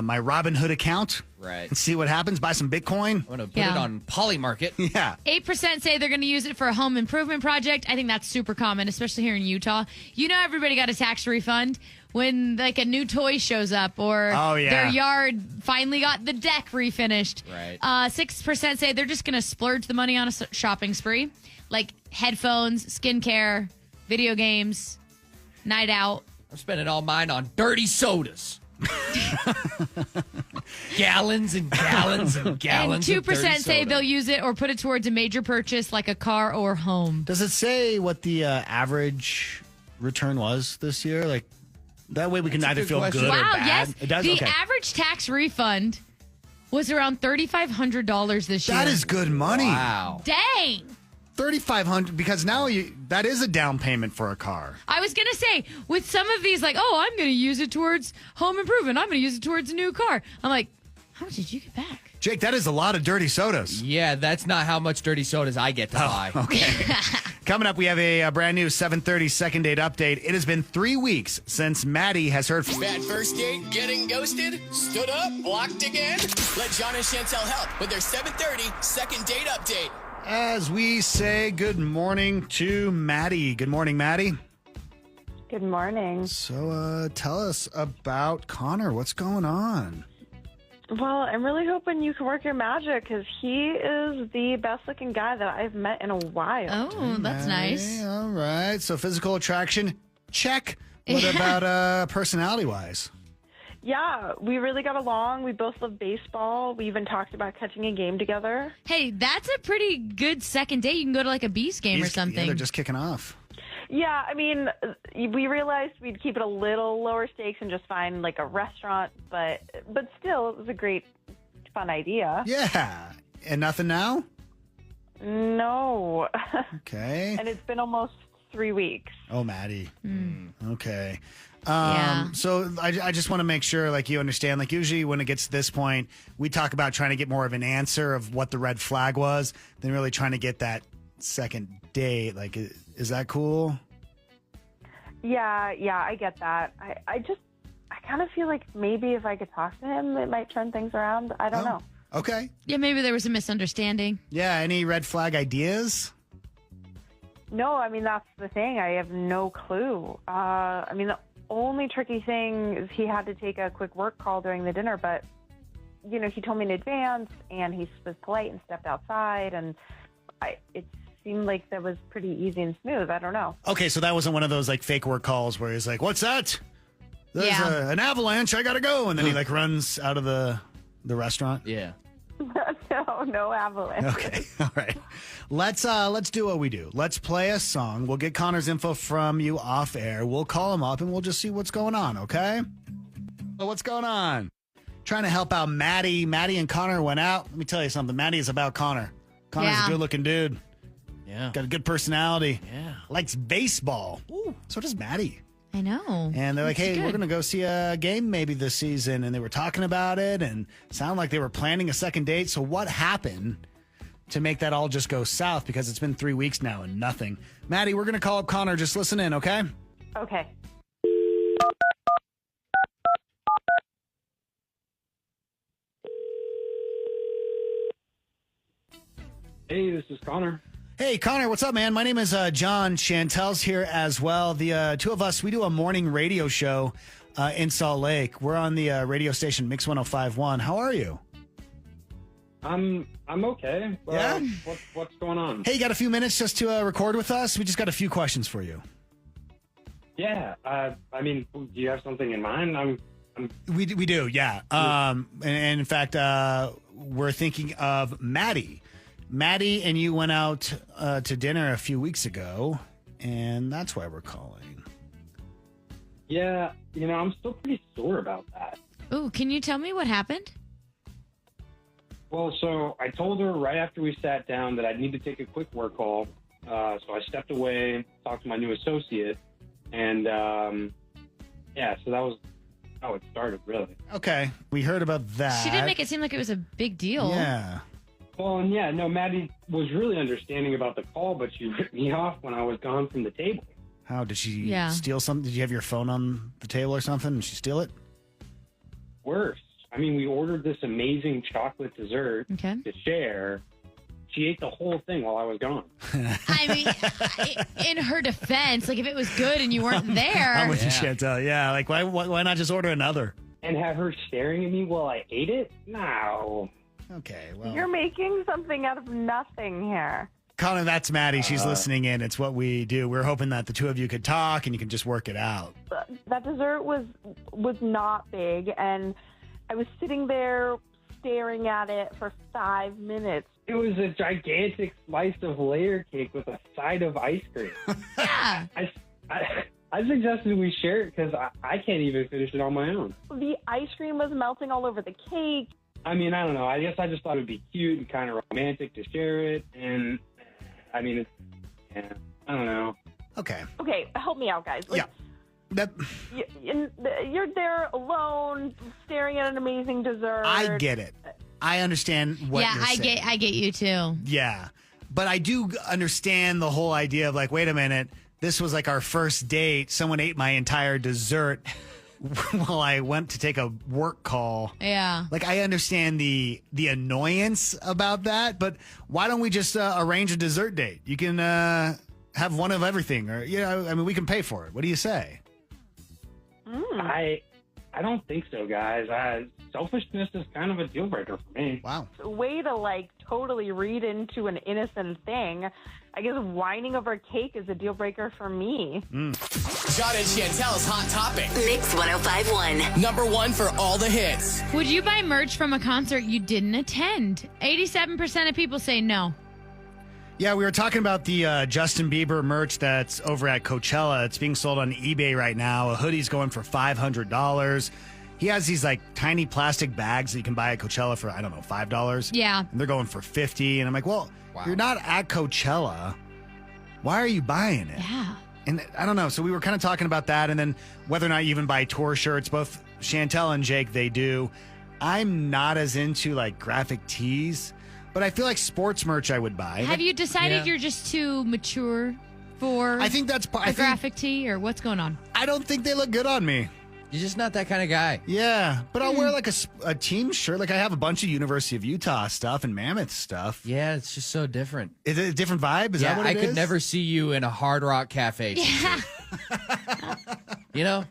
my Robinhood account. Right. And see what happens. Buy some Bitcoin. I'm going to put Yeah. it on Polymarket. Yeah. 8% say they're going to use it for a home improvement project. I think that's super common, especially here in Utah. You know, everybody got a tax refund when like a new toy shows up, or Oh, yeah. their yard finally got the deck refinished. Right. 6% say they're just going to splurge the money on a shopping spree, like headphones, skincare, video games, night out. I'm spending all mine on dirty sodas. Gallons and gallons and gallons. And of dirty 2% say soda. they'll use it or put it towards a major purchase like a car or home. Does it say what the average return was this year? Like, that way we can That's a either good feel question. good or Wow, bad. yes. It does? The Okay. average tax refund was around $3,500 this year. That is good money. Wow. Dang. $3,500, because now that is a down payment for a car. I was going to say, with some of these, like, oh, I'm going to use it towards home improvement. I'm going to use it towards a new car. I'm like, how much did you get back? Jake, that is a lot of dirty sodas. Yeah, that's not how much dirty sodas I get to buy. Okay. Coming up, we have a brand new 7:30 second date update. It has been 3 weeks since Maddie has heard from. Bad first date, getting ghosted, stood up, blocked again? Let John and Chantel help with their 7:30 second date update. As we say good morning to Maddie. Good morning, Maddie. Good morning. So tell us about Connor. What's going on? Well, I'm really hoping you can work your magic because he is the best looking guy that I've met in a while. Oh, that's nice. Maddie, all right. So physical attraction, check. What about personality-wise? Yeah, we really got along. We both love baseball. We even talked about catching a game together. Hey, that's a pretty good second date. You can go to like a Beast game or something. Yeah, they're just kicking off. Yeah, I mean, we realized we'd keep it a little lower stakes and just find like a restaurant, but still, it was a great, fun idea. Yeah. And nothing now? No. Okay. And it's been almost 3 weeks. Oh, Maddie. Okay. Yeah. So I just want to make sure, like, you understand, like, usually when it gets to this point, we talk about trying to get more of an answer of what the red flag was than really trying to get that second date. Like, is that cool? Yeah, I get that. I kind of feel like maybe if I could talk to him, it might turn things around. I don't know. Okay. Yeah, maybe there was a misunderstanding. Yeah. Any red flag ideas? No, I mean, that's the thing. I have no clue. I mean, the only tricky thing is he had to take a quick work call during the dinner, but, you know, he told me in advance, and he was polite and stepped outside, and it seemed like that was pretty easy and smooth. I don't know. Okay, so that wasn't one of those, like, fake work calls where he's like, what's that? There's an avalanche. I got to go. And then he, like, runs out of the restaurant. Yeah. No avalanche. Okay. All right. Let's do what we do. Let's play a song. We'll get Connor's info from you off air. We'll call him up and we'll just see what's going on, okay? Well, what's going on? Trying to help out Maddie. Maddie and Connor went out. Let me tell you something. Maddie is about Connor. Connor's a good-looking dude. Yeah. Got a good personality. Yeah. Likes baseball. Ooh. So does Maddie. I know. And they're like, It's hey, good. we're going to go see a game maybe this season. And they were talking about it and sounded like they were planning a second date. So what happened to make that all just go south? Because it's been 3 weeks now and nothing. Maddie, we're going to call up Connor. Just listen in, okay? Okay. Hey, this is Connor. Hey, Connor, what's up, man? My name is John. Chantel's here as well. The two of us, we do a morning radio show in Salt Lake. We're on the radio station Mix 105.1. How are you? I'm okay. Yeah? What's going on? Hey, you got a few minutes just to record with us? We just got a few questions for you. Yeah. I mean, do you have something in mind? We do, yeah. And in fact, we're thinking of Maddie. Maddie and you went out to dinner a few weeks ago, and that's why we're calling. Yeah. You know, I'm still pretty sore about that. Ooh, can you tell me what happened? Well, so I told her right after we sat down that I'd need to take a quick work call. So I stepped away, talked to my new associate, and yeah, so that was how it started, really. Okay, we heard about that. She didn't make it seem like it was a big deal. Yeah. Well, and yeah, no, Maddie was really understanding about the call, but she ripped me off when I was gone from the table. How did she Yeah. steal something? Did you have your phone on the table or something? Did she steal it? Worse. I mean, we ordered this amazing chocolate dessert Okay. to share. She ate the whole thing while I was gone. I mean, in her defense, like if it was good and you weren't there. I'm with you, Chantel. Yeah, like why not just order another? And have her staring at me while I ate it? No. Okay, well. You're making something out of nothing here. Connor, that's Maddie. She's listening in. It's what we do. We're hoping that the two of you could talk and you can just work it out. That dessert was not big, and I was sitting there staring at it for 5 minutes. It was a gigantic slice of layer cake with a side of ice cream. Yeah. I suggested we share it because I can't even finish it on my own. The ice cream was melting all over the cake. I mean, I don't know. I guess I just thought it would be cute and kind of romantic to share it. And, I mean, I don't know. Okay. Okay, help me out, guys. Like, That, you're there alone, staring at an amazing dessert. I get it. I understand what yeah, you're saying. I get you too. Yeah. But I do understand the whole idea of like, wait a minute, this was like our first date. Someone ate my entire dessert while I went to take a work call. Yeah. Like, I understand the annoyance about that, but why don't we just arrange a dessert date? You can have one of everything, or, you know, I mean, we can pay for it. What do you say? I don't think so, guys. Selfishness is kind of a deal breaker for me. Wow. Way to, like, totally read into an innocent thing. I guess whining over cake is a deal breaker for me. John and Chantel's Hot Topic. Mix 105.1. Number one for all the hits. Would you buy merch from a concert you didn't attend? 87% of people say no. Yeah, we were talking about the Justin Bieber merch that's over at Coachella. It's being sold on eBay right now. A hoodie's going for $500. He has these like tiny plastic bags that you can buy at Coachella for, I don't know, $5. Yeah. And they're going for $50. And I'm like, well, you're not at Coachella. Why are you buying it? Yeah. And I don't know. So we were kind of talking about that. And then whether or not you even buy tour shirts. Both Chantel and Jake, they do. I'm not as into like graphic tees, but I feel like sports merch I would buy. Have you decided you're just too mature for I think that's a graphic tee, or what's going on? I don't think they look good on me. You're just not that kind of guy. Yeah, but I'll wear like a team shirt. Like I have a bunch of University of Utah stuff and Mammoth stuff. Yeah, it's just so different. Is it a different vibe? Is yeah, that what it I could is? never see you in a Hard Rock Cafe. Yeah. You know?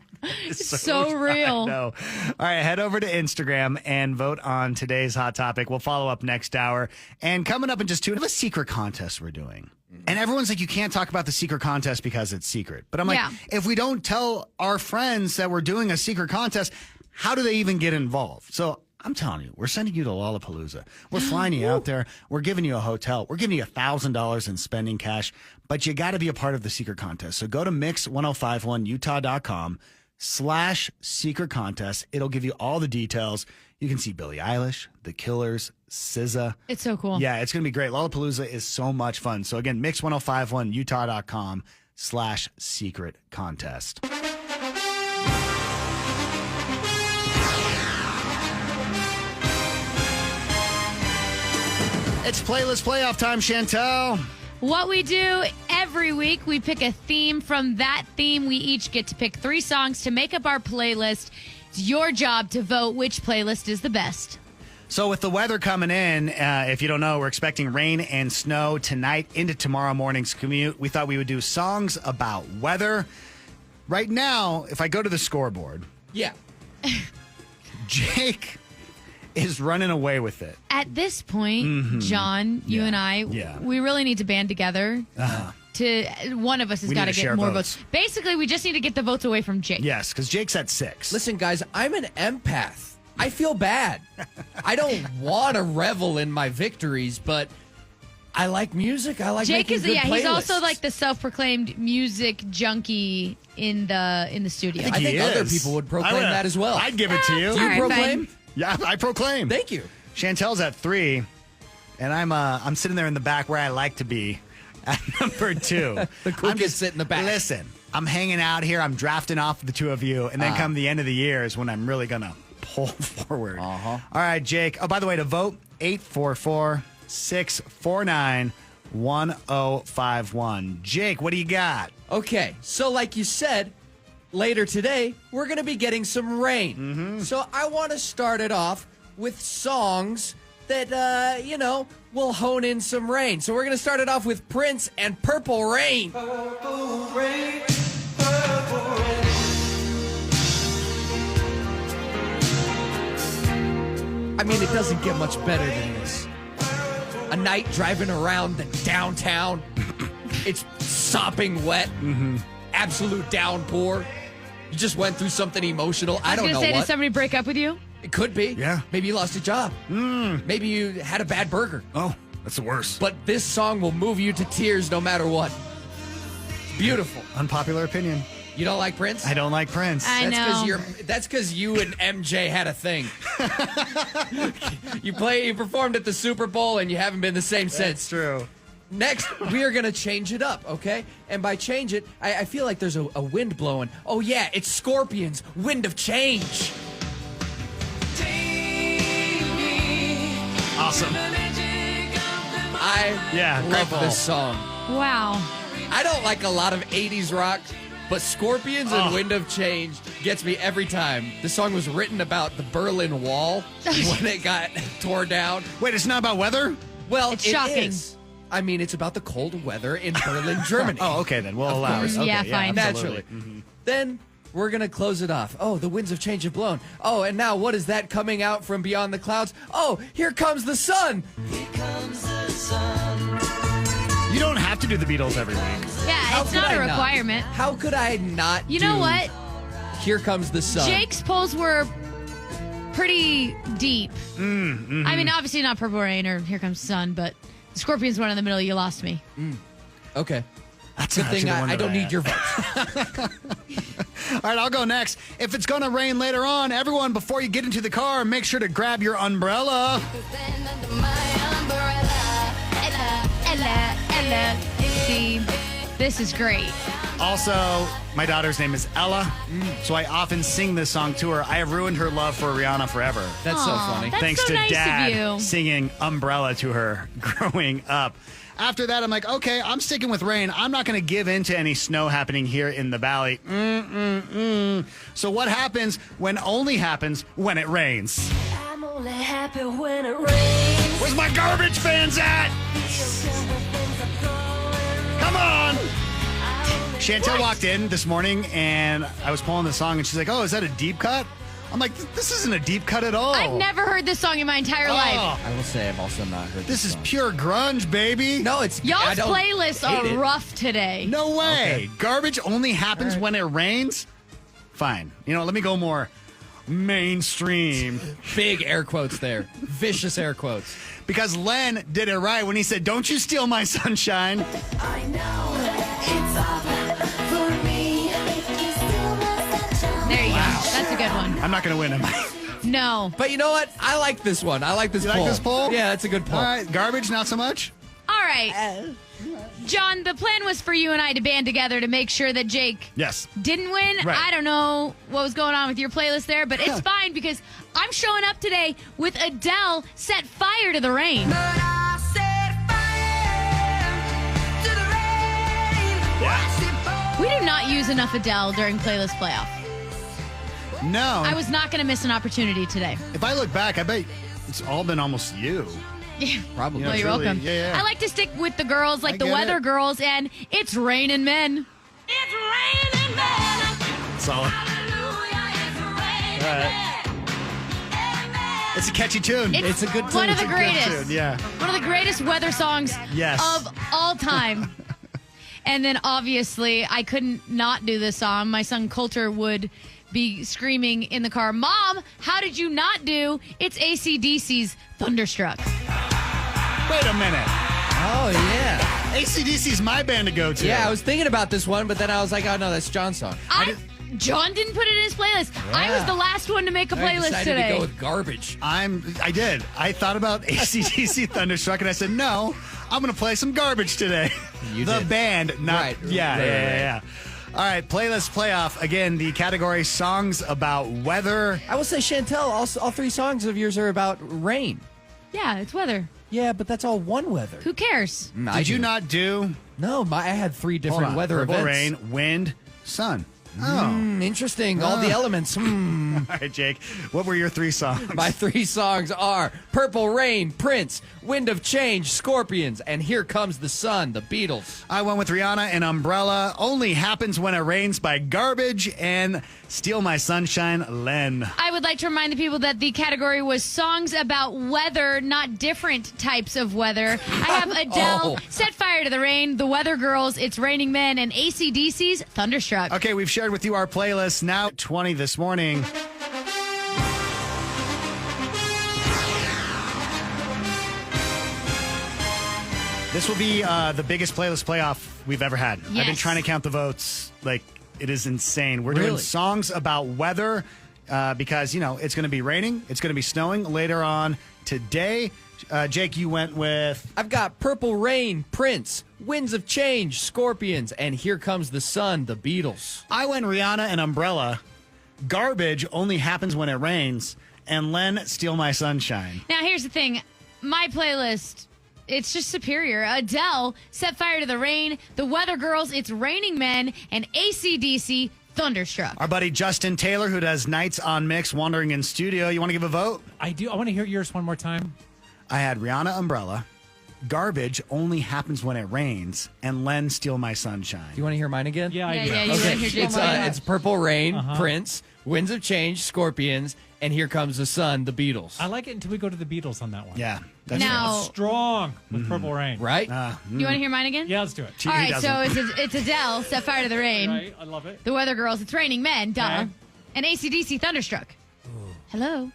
It's so real. No. All right, head over to Instagram and vote on today's hot topic. We'll follow up next hour. And coming up in just 2, we have a secret contest we're doing. And everyone's like, you can't talk about the secret contest because it's secret. But I'm like, if we don't tell our friends that we're doing a secret contest, how do they even get involved? So I'm telling you, we're sending you to Lollapalooza. We're flying you out there. We're giving you a hotel. We're giving you $1,000 in spending cash. But you got to be a part of the secret contest. So go to mix1051utah.com/secret contest. It'll give you all the details. You can see Billie Eilish, The Killers, SZA. It's so cool. Yeah, it's going to be great. Lollapalooza is so much fun. So again, mix1051utah.com/secret contest. It's playlist playoff time, Chantel. What we do every week, we pick a theme. From that theme, we each get to pick 3 songs to make up our playlist. It's your job to vote which playlist is the best. So with the weather coming in, if you don't know, we're expecting rain and snow tonight into tomorrow morning's commute. We thought we would do songs about weather. Right now, if I go to the scoreboard, Jake is running away with it. At this point, John, you and I, we really need to band together. One of us has got to get more votes. Basically, we just need to get the votes away from Jake. Yes, because Jake's at 6. Listen, guys, I'm an empath. I feel bad. I don't want to revel in my victories, but I like music. I like Jake making good playlists. He's also like the self-proclaimed music junkie in the studio. I think other people would proclaim that as well. I'd give it to you. Do you proclaim? Fine. Yeah, I proclaim. Thank you. Chantel's at 3, and I'm sitting there in the back where I like to be at number 2. The cook is sitting in the back. Listen, I'm hanging out here. I'm drafting off the 2 of you, and then come the end of the year is when I'm really gonna pull forward. All right, Jake. Oh, by the way, to vote, 844-649-1051. Jake, what do you got? Okay, so like you said, later today, we're going to be getting some rain. So I want to start it off with songs that, will hone in some rain. So we're going to start it off with Prince and Purple Rain. Purple Rain, Purple Rain. I mean, it doesn't get much better than this. A night driving around the downtown. It's sopping wet. Absolute downpour. You just went through something emotional. I don't know what. Did somebody break up with you? It could be. Yeah. Maybe you lost a job. Maybe you had a bad burger. Oh, that's the worst. But this song will move you to tears no matter what. Beautiful. Unpopular opinion. You don't like Prince? I don't like Prince. I know. That's because you and MJ had a thing. You performed at the Super Bowl and you haven't been the same since. That's true. Next, we are going to change it up, okay? And by change it, I feel like there's a wind blowing. Oh, yeah, it's Scorpions, Wind of Change. Awesome. I love this song. Wow. I don't like a lot of 80s rock, but Scorpions and Wind of Change gets me every time. The song was written about the Berlin Wall when it got torn down. Wait, it's not about weather? Well, It's shocking. is. I mean, it's about the cold weather in Berlin, Germany. Oh, okay, then we'll allow it. Okay, Yeah, fine. Naturally. Then we're going to close it off. Oh, the winds of change have blown. Oh, and now what is that coming out from beyond the clouds? Oh, here comes the sun. You don't have to do the Beatles every week. Yeah, It's not a requirement. How could I not? You know what? Here Comes the Sun. Jake's polls were pretty deep. I mean, obviously not Purple Rain or Here Comes the Sun, but the Scorpions one in the middle. You lost me. Okay. That's Good thing actually the one I that don't need had. your vote. All right, I'll go next. If it's going to rain later on, everyone, before you get into the car, make sure to grab your umbrella. Ella. See, this is great. Also, my daughter's name is Ella, so I often sing this song to her. I have ruined her love for Rihanna forever. That's so Aw, funny. that's Thanks so to nice Dad of you. singing Umbrella to her growing up. After that, I'm like, okay, I'm sticking with rain. I'm not going to give in to any snow happening here in the valley. So what happens when only happens when it rains? I'm only happy when it rains. Where's my garbage fans at? Come on! Chantel walked in this morning, and I was pulling the song, and she's like, oh, is that a deep cut? I'm like, this isn't a deep cut at all. I've never heard this song in my entire life. I will say I've also not heard This is song. pure grunge, baby. No, it's I Y'all's don't playlists hate are it. rough today. No way. Okay. Garbage only happens when it rains? Fine. You know, let me go more mainstream. Big air quotes there. Vicious air quotes. Because Len did it right when he said, don't you steal my sunshine. I know it's up for me. There you go. That's a good one. I'm not going to win him. No. But you know what? I like this one. I like this You poll. like this poll? Yeah, that's a good poll. All right. Garbage, not so much? All right. John, the plan was for you and I to band together to make sure that Jake Yes. didn't win. Right. I don't know what was going on with your playlist there, but it's fine because I'm showing up today with Adele, Set Fire to the Rain. We do not use enough Adele during playlist playoff. No. I was not going to miss an opportunity today. If I look back, I bet it's all been almost you. Probably. Yeah, Well, you're truly. welcome. Yeah. I like to stick with the girls, like I the get weather it. girls, and It's Raining Men. It's raining men. Solid. Hallelujah, it's raining All right. men. It's a catchy tune. It's a good tune. One of It's the a good greatest. tune, yeah. One of the greatest weather songs Yes. of all time. And then obviously I couldn't not do this song. My son Coulter would be screaming in the car, Mom, how did you not do? It's AC/DC's Thunderstruck. Wait a minute. Oh, yeah. AC/DC's my band to go to. Yeah, I was thinking about this one, but then I was like, oh, no, that's John's song. John didn't put it in his playlist. I was the last one to make a I playlist decided today. to go with garbage. I did. I thought about AC/DC Thunderstruck, and I said, no, I'm going to play some garbage today. You the did. band, not. Right. Yeah. All right, playlist playoff. Again, the category songs about weather. I will say, Chantel, all three songs of yours are about rain. Yeah, it's weather. Yeah, but that's all one weather. Who cares? Did you not do No, I had three hold different on, weather purple events. rain, wind, sun? Oh. Interesting. All the elements. All right, Jake. What were your three songs? My three songs are Purple Rain, Prince, Wind of Change, Scorpions, and Here Comes the Sun, the Beatles. I went with Rihanna and Umbrella. Only Happens When It Rains by Garbage and Steal My Sunshine, Len. I would like to remind the people that the category was songs about weather, not different types of weather. I have Adele, Set Fire to the Rain, The Weather Girls, It's Raining Men, and AC/DC's Thunderstruck. Okay, we've shared with you our playlist now 20 this morning. This will be the biggest playlist playoff we've ever had. I've been Yes. trying to count the votes. Like, it is insane. We're doing Really? songs about weather because, you know, it's going to be raining. It's going to be snowing later on today. Jake, you went with... I've got Purple Rain, Prince, Winds of Change, Scorpions, and Here Comes the Sun, the Beatles. I went Rihanna and Umbrella. Garbage Only Happens When It Rains. And Len, Steal My Sunshine. Now, here's the thing. My playlist, it's just superior. Adele, Set Fire to the Rain, The Weather Girls, It's Raining Men, and AC/DC, Thunderstruck. Our buddy Justin Taylor, who does Nights on Mix, wandering in studio. You want to give a vote? I do. I want to hear yours one more time. I had Rihanna, Umbrella, Garbage only happens when it rains, and Len Steal My Sunshine. Do you want to hear mine again? Yeah, I do. Yeah, you want to hear Jake's one? It's Purple Rain, Prince, Winds of Change, Scorpions, and Here Comes the Sun, the Beatles. I like it until we go to the Beatles on that one. Yeah. That's Now- Strong with Purple Rain. Right? You want to hear mine again? Yeah, let's do it. He All right, doesn't. so it's Adele, Set Fire to the Rain. Right, I love it. The Weather Girls, It's Raining Men, duh. Okay. And AC/DC, Thunderstruck. Hello.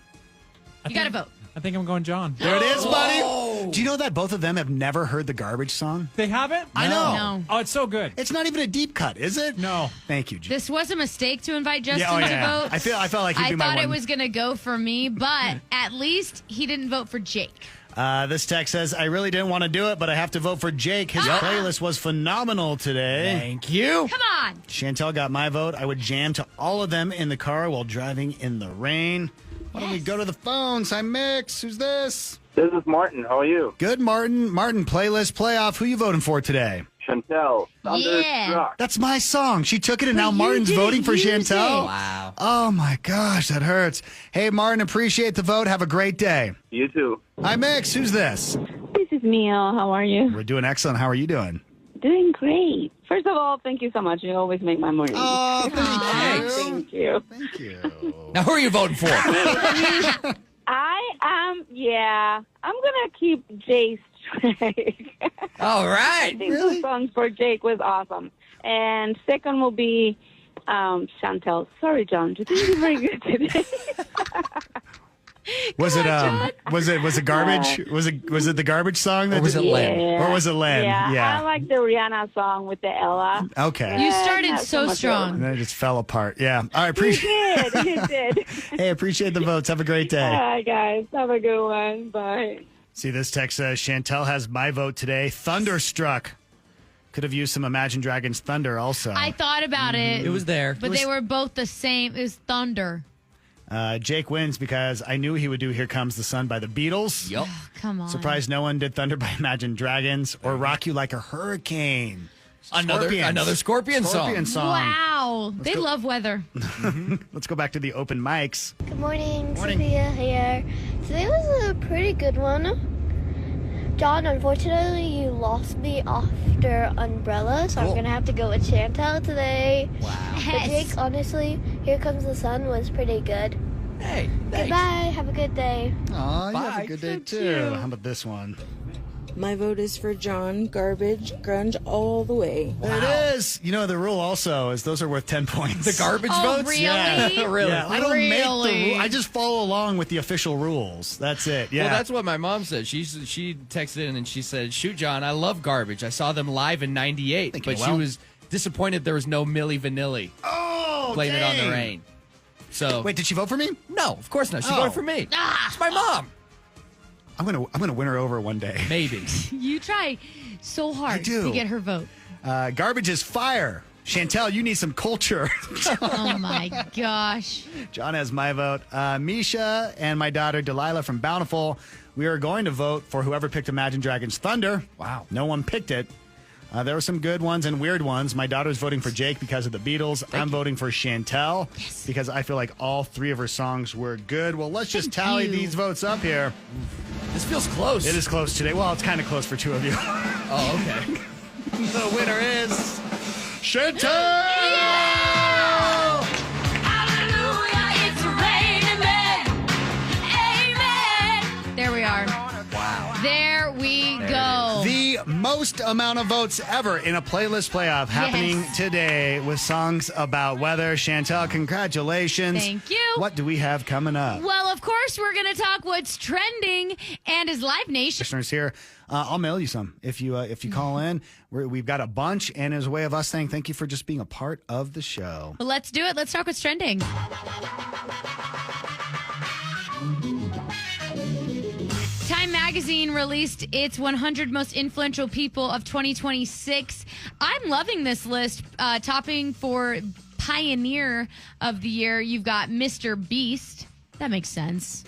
You got to vote. I think I'm going John. There it is, buddy. Do you know that both of them have never heard the Garbage song? They haven't? I know. No. Oh, it's so good. It's not even a deep cut, is it? No. Thank you, Jim. This was a mistake to invite Justin Yeah, oh, yeah. to vote. I felt like he'd I be my thought one. it was going to go for me, but at least he didn't vote for Jake. This text says, I really didn't want to do it, but I have to vote for Jake. His playlist was phenomenal today. Thank you. Come on. Chantel got my vote. I would jam to all of them in the car while driving in the rain. Why don't we go to the phones? Hi, Mix. Who's this? This is Martin. How are you? Good, Martin. Martin, playlist, playoff. Who you voting for today? Chantel. Thunderstruck. That's my song. She took it, and now you Martin's didn't voting for use Chantel. it. Wow. Oh, my gosh, that hurts. Hey, Martin, appreciate the vote. Have a great day. You too. Hi, Mix. Who's this? This is Neil. How are you? We're doing excellent. How are you doing? Doing great. First of all, thank you so much. You always make my morning. Oh, thank you. Thank you. Thank you. Now, who are you voting for? I am, I'm going to keep Jay's track. All right. I think the song for Jake was awesome. And second will be Chantel. Sorry, John. You did very good today. Was it garbage? Was it the garbage song that Or was it Len? Or was it Len? Yeah. I like the Rihanna song with the Ella. Okay. You not started so so much strong. And then it just fell apart. Yeah. All right. You Appreciate. did. You did. Hey, appreciate the votes. Have a great All day. right, guys. Have a good one. Bye. See, this text says Chantel has my vote today. Thunderstruck. Could have used some Imagine Dragons Thunder also. I thought about it. It was there. But they were both the same. It was Thunder. Jake wins because I knew he would do Here Comes the Sun by the Beatles. Yup. Come on. Surprised no one did Thunder by Imagine Dragons or Rock You Like a Hurricane. Another Scorpion song. Wow. They love weather. Let's go back to the open mics. Good morning, Sophia here. Today was a pretty good one. John, unfortunately, you lost me after Umbrella, so I'm going to have to go with Chantel today. Wow. But Jake, honestly, Here Comes the Sun was pretty good. Hey, thanks. Goodbye. Have a good day. Aw, you have Bye. a good day too. How about this one? My vote is for John. Garbage, grunge all the way. There it is. You know, the rule also is those are worth 10 points. The garbage votes? Really? Yeah. Really? Yeah, I don't make the Really? rule. I just follow along with the official rules. That's it. Yeah. Well, that's what my mom said. She texted in and she said, "Shoot, John, I love Garbage. I saw them live in '98, Thank but you. she Well- was disappointed there was no Milli Vanilli Blame It on the dang. Rain." So Wait, did she vote for me? no, of course not. She Oh. voted for me. It's my mom. I'm gonna win her over one day. Maybe. You try so hard I do. to get her vote. Garbage is fire. Chantel, you need some culture. Oh, my gosh. John has my vote. Misha and my daughter Delilah from Bountiful. We are going to vote for whoever picked Imagine Dragons Thunder. Wow. No one picked it. There were some good ones and weird ones. My daughter's voting for Jake because of the Beatles. I'm voting for Chantel because I feel like all three of her songs were good. Well, let's just tally these votes up here. This feels close. It is close today. Well, it's kind of close for two of you. Oh, okay. The winner is Chantel! There we are. Wow. There we go. The most amount of votes ever in a playlist playoff happening today with songs about weather. Chantel, congratulations. Thank you. What do we have coming up? Well, of course, we're going to talk what's trending and is Live Nation. Listeners here, I'll mail you some if you call in. We've got a bunch, and as a way of us saying thank you for just being a part of the show. Well, let's do it. Let's talk what's trending. Time Magazine released its 100 most influential people of 2026. I'm loving this list. Topping for Pioneer of the Year, you've got Mr. Beast. That makes sense.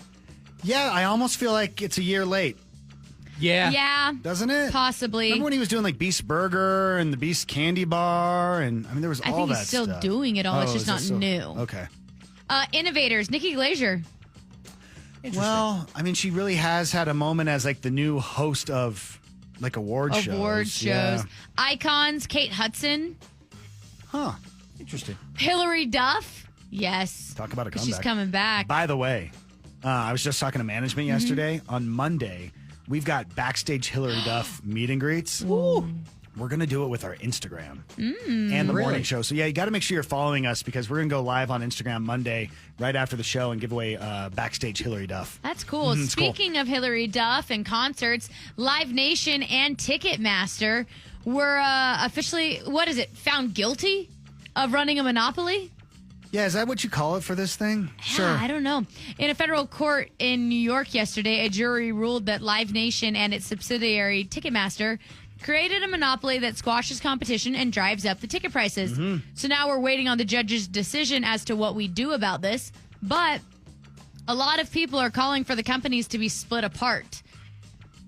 Yeah, I almost feel like it's a year late. Yeah. Yeah. Doesn't it? Possibly. Remember when he was doing like Beast Burger and the Beast Candy Bar? And I mean, there was I all think that he's still stuff. doing it all. It's just is it not still- new. Okay. Innovators, Nikki Glaser. Well, I mean, she really has had a moment as like the new host of like award shows. Award shows. Yeah. Icons, Kate Hudson. Huh. Interesting. Hillary Duff. Yes. Talk about a 'Cause comeback. she's coming back. By the way, I was just talking to management yesterday. On Monday, we've got backstage Hillary Duff meet and greets. Ooh. We're going to do it with our Instagram and the morning show. So, yeah, you got to make sure you're following us because we're going to go live on Instagram Monday right after the show and give away backstage Hillary Duff. That's cool. It's Speaking of Hillary Duff and concerts, Live Nation and Ticketmaster were officially, found guilty of running a monopoly? Yeah, is that what you call it for this thing? Yeah, I don't know. In a federal court in New York yesterday, a jury ruled that Live Nation and its subsidiary Ticketmaster created a monopoly that squashes competition and drives up the ticket prices. So now we're waiting on the judge's decision as to what we do about this. But a lot of people are calling for the companies to be split apart.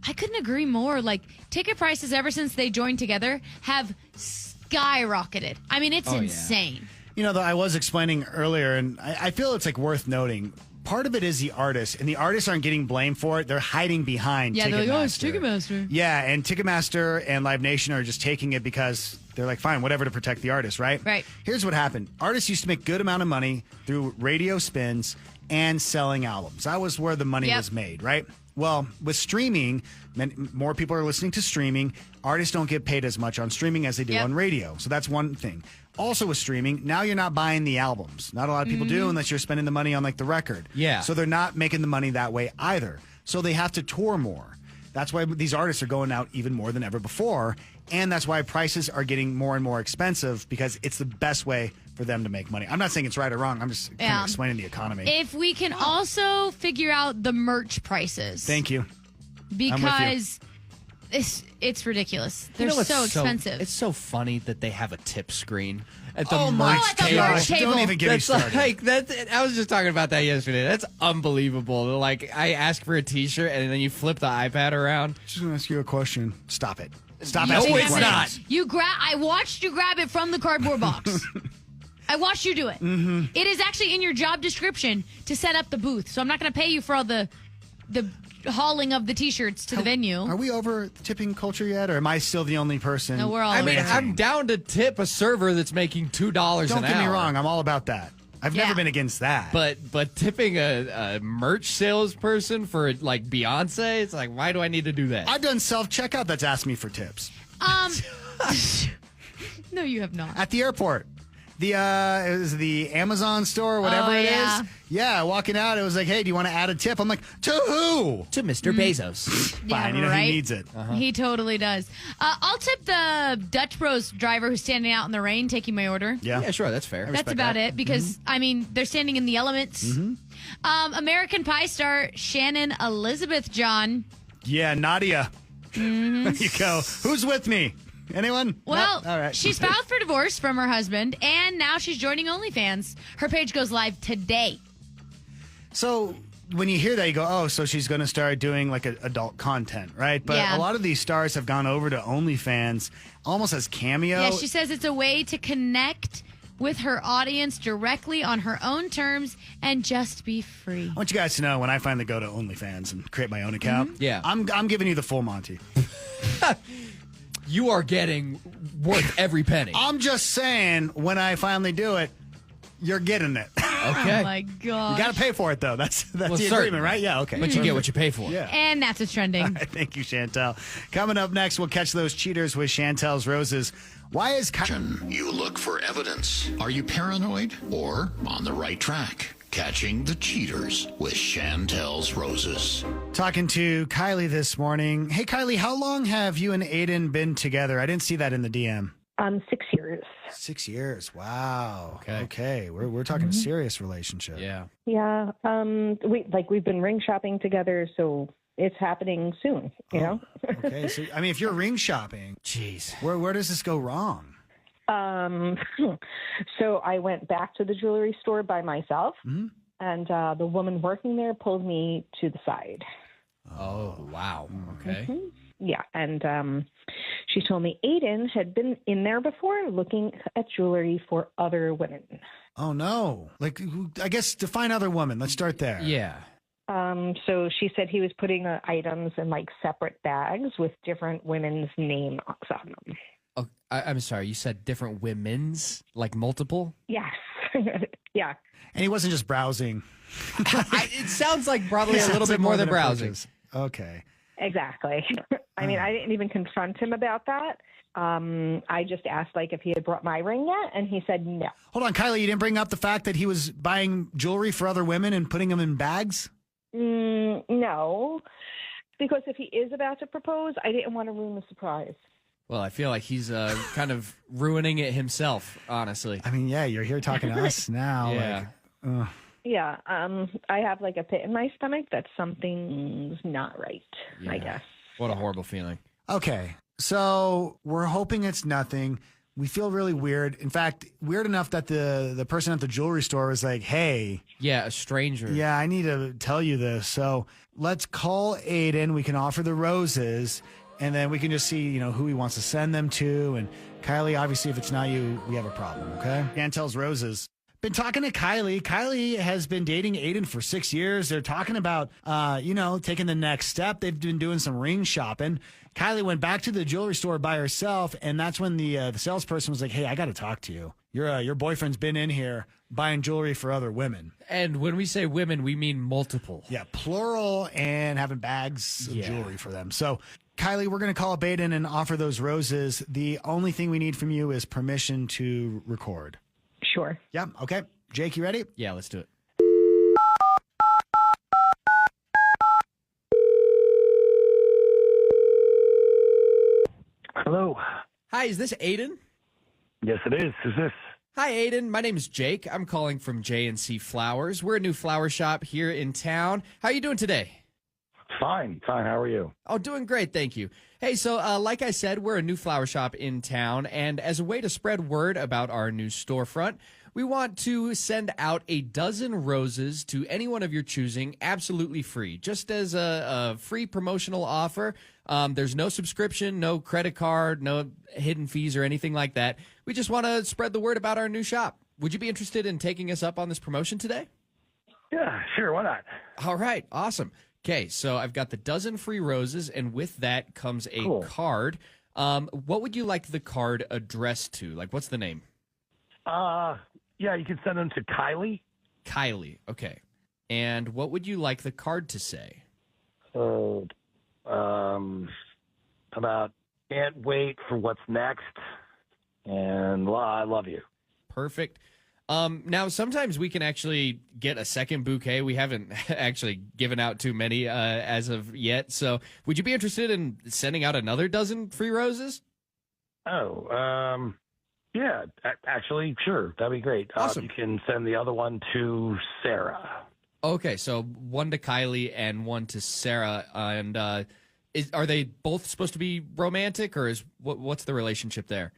I couldn't agree more. Like, ticket prices ever since they joined together have skyrocketed. I mean, it's insane. You know, though, I was explaining earlier, and I feel it's like worth noting. Part of it is the artists, and the artists aren't getting blamed for it. They're hiding behind Ticketmaster. They're like, oh, it's Ticketmaster. Yeah, and Ticketmaster and Live Nation are just taking it because they're like, fine, whatever to protect the artist, right? Right. Here's what happened. Artists used to make good amount of money through radio spins and selling albums. That was where the money was made, right? Well, with streaming, more people are listening to streaming. Artists don't get paid as much on streaming as they do on radio. So that's one thing. Also with streaming, now you're not buying the albums. Not a lot of people do unless you're spending the money on like the record. Yeah. So they're not making the money that way either. So they have to tour more. That's why these artists are going out even more than ever before. And that's why prices are getting more and more expensive because it's the best way for them to make money. I'm not saying it's right or wrong. I'm just kind of explaining the economy. If we can also figure out the merch prices. Thank you. Because it's ridiculous. They're so expensive. It's so funny that they have a tip screen at the Oh merch my table. gosh, don't even get me started. I was just talking about that yesterday. That's unbelievable. Like, I ask for a T-shirt and then you flip the iPad around. Just going to ask you a question. Stop it. Stop No, asking it's questions. not. I watched you grab it from the cardboard box. I watched you do it. Mm-hmm. It is actually in your job description to set up the booth. So I'm not going to pay you for all the hauling of the T-shirts to the venue. Are we over tipping culture yet, or am I still the only person? No, we're all I mean, ranting? I'm down to tip a server that's making $2 an hour. Don't get me wrong. I'm all about that. I've never been against that. But tipping a merch salesperson for like Beyonce, it's like, why do I need to do that? I've done self-checkout that's asked me for tips. No, you have not. At the airport. It was the Amazon store or whatever it is. Yeah, walking out, it was like, hey, do you want to add a tip? I'm like, to who? To Mr. Bezos. Fine, Yeah, right? he needs it. He totally does. I'll tip the Dutch Bros driver who's standing out in the rain taking my order. Yeah, sure, that's fair. That's about it because, I mean, they're standing in the elements. American Pie star Shannon Elizabeth John. Yeah, Nadia. There you go. Who's with me? Anyone? Well, No? All right. she's filed for divorce from her husband, and now she's joining OnlyFans. Her page goes live today. So when you hear that, you go, oh, so she's going to start doing like adult content, right? But Yeah. a lot of these stars have gone over to OnlyFans almost as cameo. Yeah, she says it's a way to connect with her audience directly on her own terms and just be free. I want you guys to know when I finally go to OnlyFans and create my own account, Yeah. I'm giving you the full Monty. You are getting worth every penny. I'm just saying when I finally do it, you're getting it. Okay. Oh my god. You got to pay for it though. That's the Well, agreement, right? Yeah, okay. But you get what you pay for. Yeah. And that's what's trending. Thank you, Chantel. Coming up next, we'll catch those cheaters with Chantel's Roses. Why is You look for evidence. Are you paranoid or on the right track? Catching the cheaters with Chantel's Roses. Talking to Kylie this morning. Hey, Kylie, how long have you and Aiden been together? I didn't see that in the DM. 6 years. 6 years. Wow. Okay. We're talking a serious relationship. Yeah. Yeah. We've been ring shopping together, so it's happening soon, you know? Okay. So, I mean, if you're ring shopping, jeez, where does this go wrong? So I went back to the jewelry store by myself, and the woman working there pulled me to the side. Oh, wow. Okay. Yeah, and she told me Aiden had been in there before looking at jewelry for other women. Oh, no. Like, I guess define other women. Let's start there. Yeah. So she said he was putting the items in like separate bags with different women's names on them. Oh, I'm sorry. You said different women's, like multiple? Yes. Yeah. And he wasn't just browsing. It sounds like probably a little bit more than browsing. Okay. Exactly. I mean, I didn't even confront him about that. I just asked like if he had brought my ring yet, and he said no. Hold on, Kylie, you didn't bring up the fact that he was buying jewelry for other women and putting them in bags? No, because if he is about to propose, I didn't want to ruin the surprise. Well, I feel like he's kind of ruining it himself, honestly. I mean, yeah, you're here talking to us now. Yeah. Like, Yeah, I have like a pit in my stomach that something's not right, I guess. What a horrible feeling. Okay, so we're hoping it's nothing. We feel really weird. In fact, weird enough that the person at the jewelry store was like, hey. Yeah, a stranger. Yeah, I need to tell you this. So let's call Aiden. We can offer the roses, and then we can just see, who he wants to send them to. And Kylie, obviously, if it's not you, we have a problem, okay? Chantel's roses. Been talking to Kylie. Kylie has been dating Aiden for 6 years. They're talking about, taking the next step. They've been doing some ring shopping. Kylie went back to the jewelry store by herself, and that's when the salesperson was like, hey, I got to talk to you. Your boyfriend's been in here buying jewelry for other women. And when we say women, we mean multiple. Yeah, plural, and having bags of jewelry for them. So, Kylie, we're going to call up Aiden and offer those roses. The only thing we need from you is permission to record. Sure. Yeah, okay. Jake, you ready? Yeah, let's do it. Hello. Hi, is this Aiden? Yes, it is. Who's this? Hi, Aiden. My name is Jake. I'm calling from J&C Flowers. We're a new flower shop here in town. How are you doing today? Fine. How are you? Oh, doing great, thank you. Hey, so like I said, we're a new flower shop in town, and as a way to spread word about our new storefront, we want to send out a dozen roses to anyone of your choosing, absolutely free, just as a free promotional offer. There's no subscription, no credit card, no hidden fees or anything like that. We just want to spread the word about our new shop. Would you be interested in taking us up on this promotion today? Yeah, sure. Why not? All right, awesome. Okay, so I've got the dozen free roses, and with that comes a card. What would you like the card addressed to? Like, what's the name? Yeah, you can send them to Kylie. Kylie, okay. And what would you like the card to say? About can't wait for what's next, and I love you. Perfect. Now, sometimes we can actually get a second bouquet. We haven't actually given out too many as of yet. So would you be interested in sending out another dozen free roses? Yeah, actually, sure. That'd be great. Awesome. You can send the other one to Sarah. Okay, so one to Kylie and one to Sarah. And are they both supposed to be romantic, or what's the relationship there?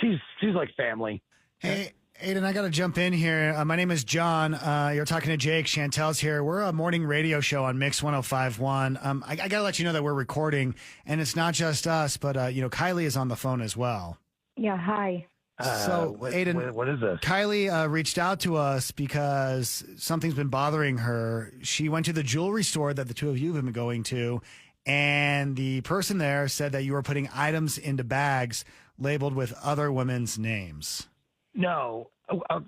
She's like family. Hey, Aiden, I got to jump in here. My name is John. You're talking to Jake. Chantel's here. We're a morning radio show on Mix 105.1. I got to let you know that we're recording, and it's not just us, but, Kylie is on the phone as well. Yeah, hi. So, Aiden, what is this? Kylie reached out to us because something's been bothering her. She went to the jewelry store that the two of you have been going to, and the person there said that you were putting items into bags labeled with other women's names. No,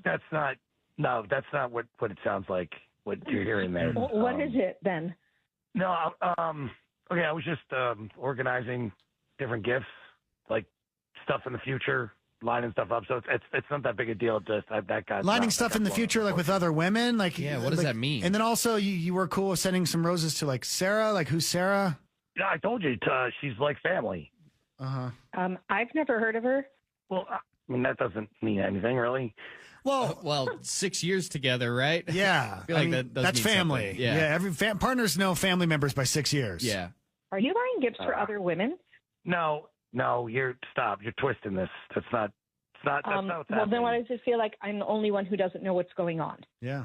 that's not. No, that's not what it sounds like. What you're hearing there. What is it then? No, okay. I was just organizing different gifts, like stuff in the future, lining stuff up. So it's not that big a deal. Just that guy lining stuff in the future, like with other women. Like, yeah, what does that mean? And then also, you were cool with sending some roses to like Sarah. Like, who's Sarah? Yeah, I told you. She's like family. I've never heard of her. Well, I mean, that doesn't mean anything, really. Well, 6 years together, right? Yeah. I feel like that does that's mean family. something. Yeah. Every partners know family members by 6 years. Yeah. Are you buying gifts for other women? No, stop. You're twisting this. That's not what's Well, happening. then why does it feel like I'm the only one who doesn't know what's going on? Yeah.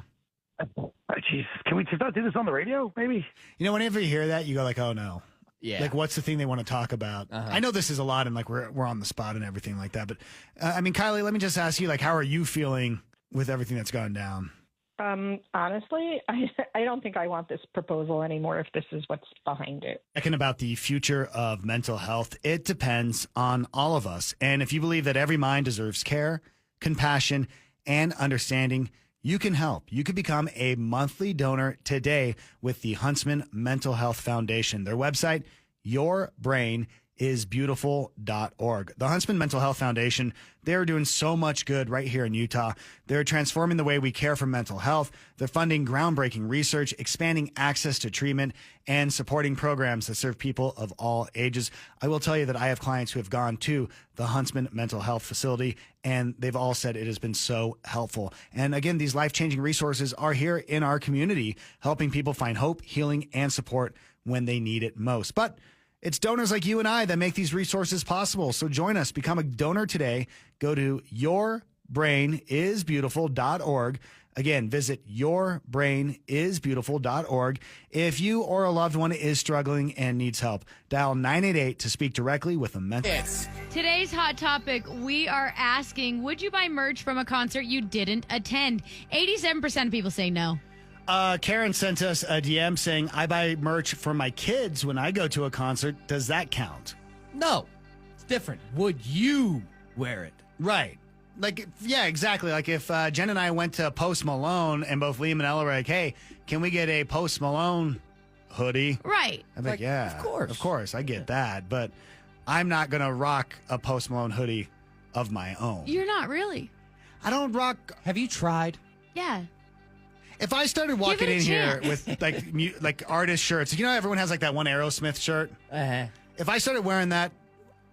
Jeez, can we just not do this on the radio, maybe? Whenever you hear that, you go like, oh, no. Yeah. Like, what's the thing they want to talk about? I know this is a lot, and like we're on the spot and everything like that. But I mean, Kylie, let me just ask you, like, how are you feeling with everything that's gone down? Honestly, I don't think I want this proposal anymore if this is what's behind it. Talking about the future of mental health, it depends on all of us. And if you believe that every mind deserves care, compassion, and understanding, you can help. You could become a monthly donor today with the Huntsman Mental Health Foundation. Their website, yourbrainisbeautiful.org. The Huntsman Mental Health Foundation, they're doing so much good right here in Utah. They're transforming the way we care for mental health. They're funding groundbreaking research, expanding access to treatment, and supporting programs that serve people of all ages. I will tell you that I have clients who have gone to the Huntsman Mental Health Facility, and they've all said it has been so helpful. And again, these life-changing resources are here in our community, helping people find hope, healing, and support when they need it most. But it's donors like you and I that make these resources possible. So join us. Become a donor today. Go to yourbrainisbeautiful.org. Again, visit yourbrainisbeautiful.org. If you or a loved one is struggling and needs help, dial 988 to speak directly with a mental. Today's hot topic, we are asking, would you buy merch from a concert you didn't attend? 87% of people say no. Karen sent us a DM saying, I buy merch for my kids when I go to a concert. Does that count? No, it's different. Would you wear it? Right. Like, yeah, exactly. Like if Jen and I went to Post Malone and both Liam and Ella were like, hey, can we get a Post Malone hoodie? Right. I'm like, yeah, of course. I get that. But I'm not going to rock a Post Malone hoodie of my own. You're not really. I don't rock. Have you tried? Yeah. If I started walking in here with like artist shirts, you know, everyone has like that one Aerosmith shirt. If I started wearing that,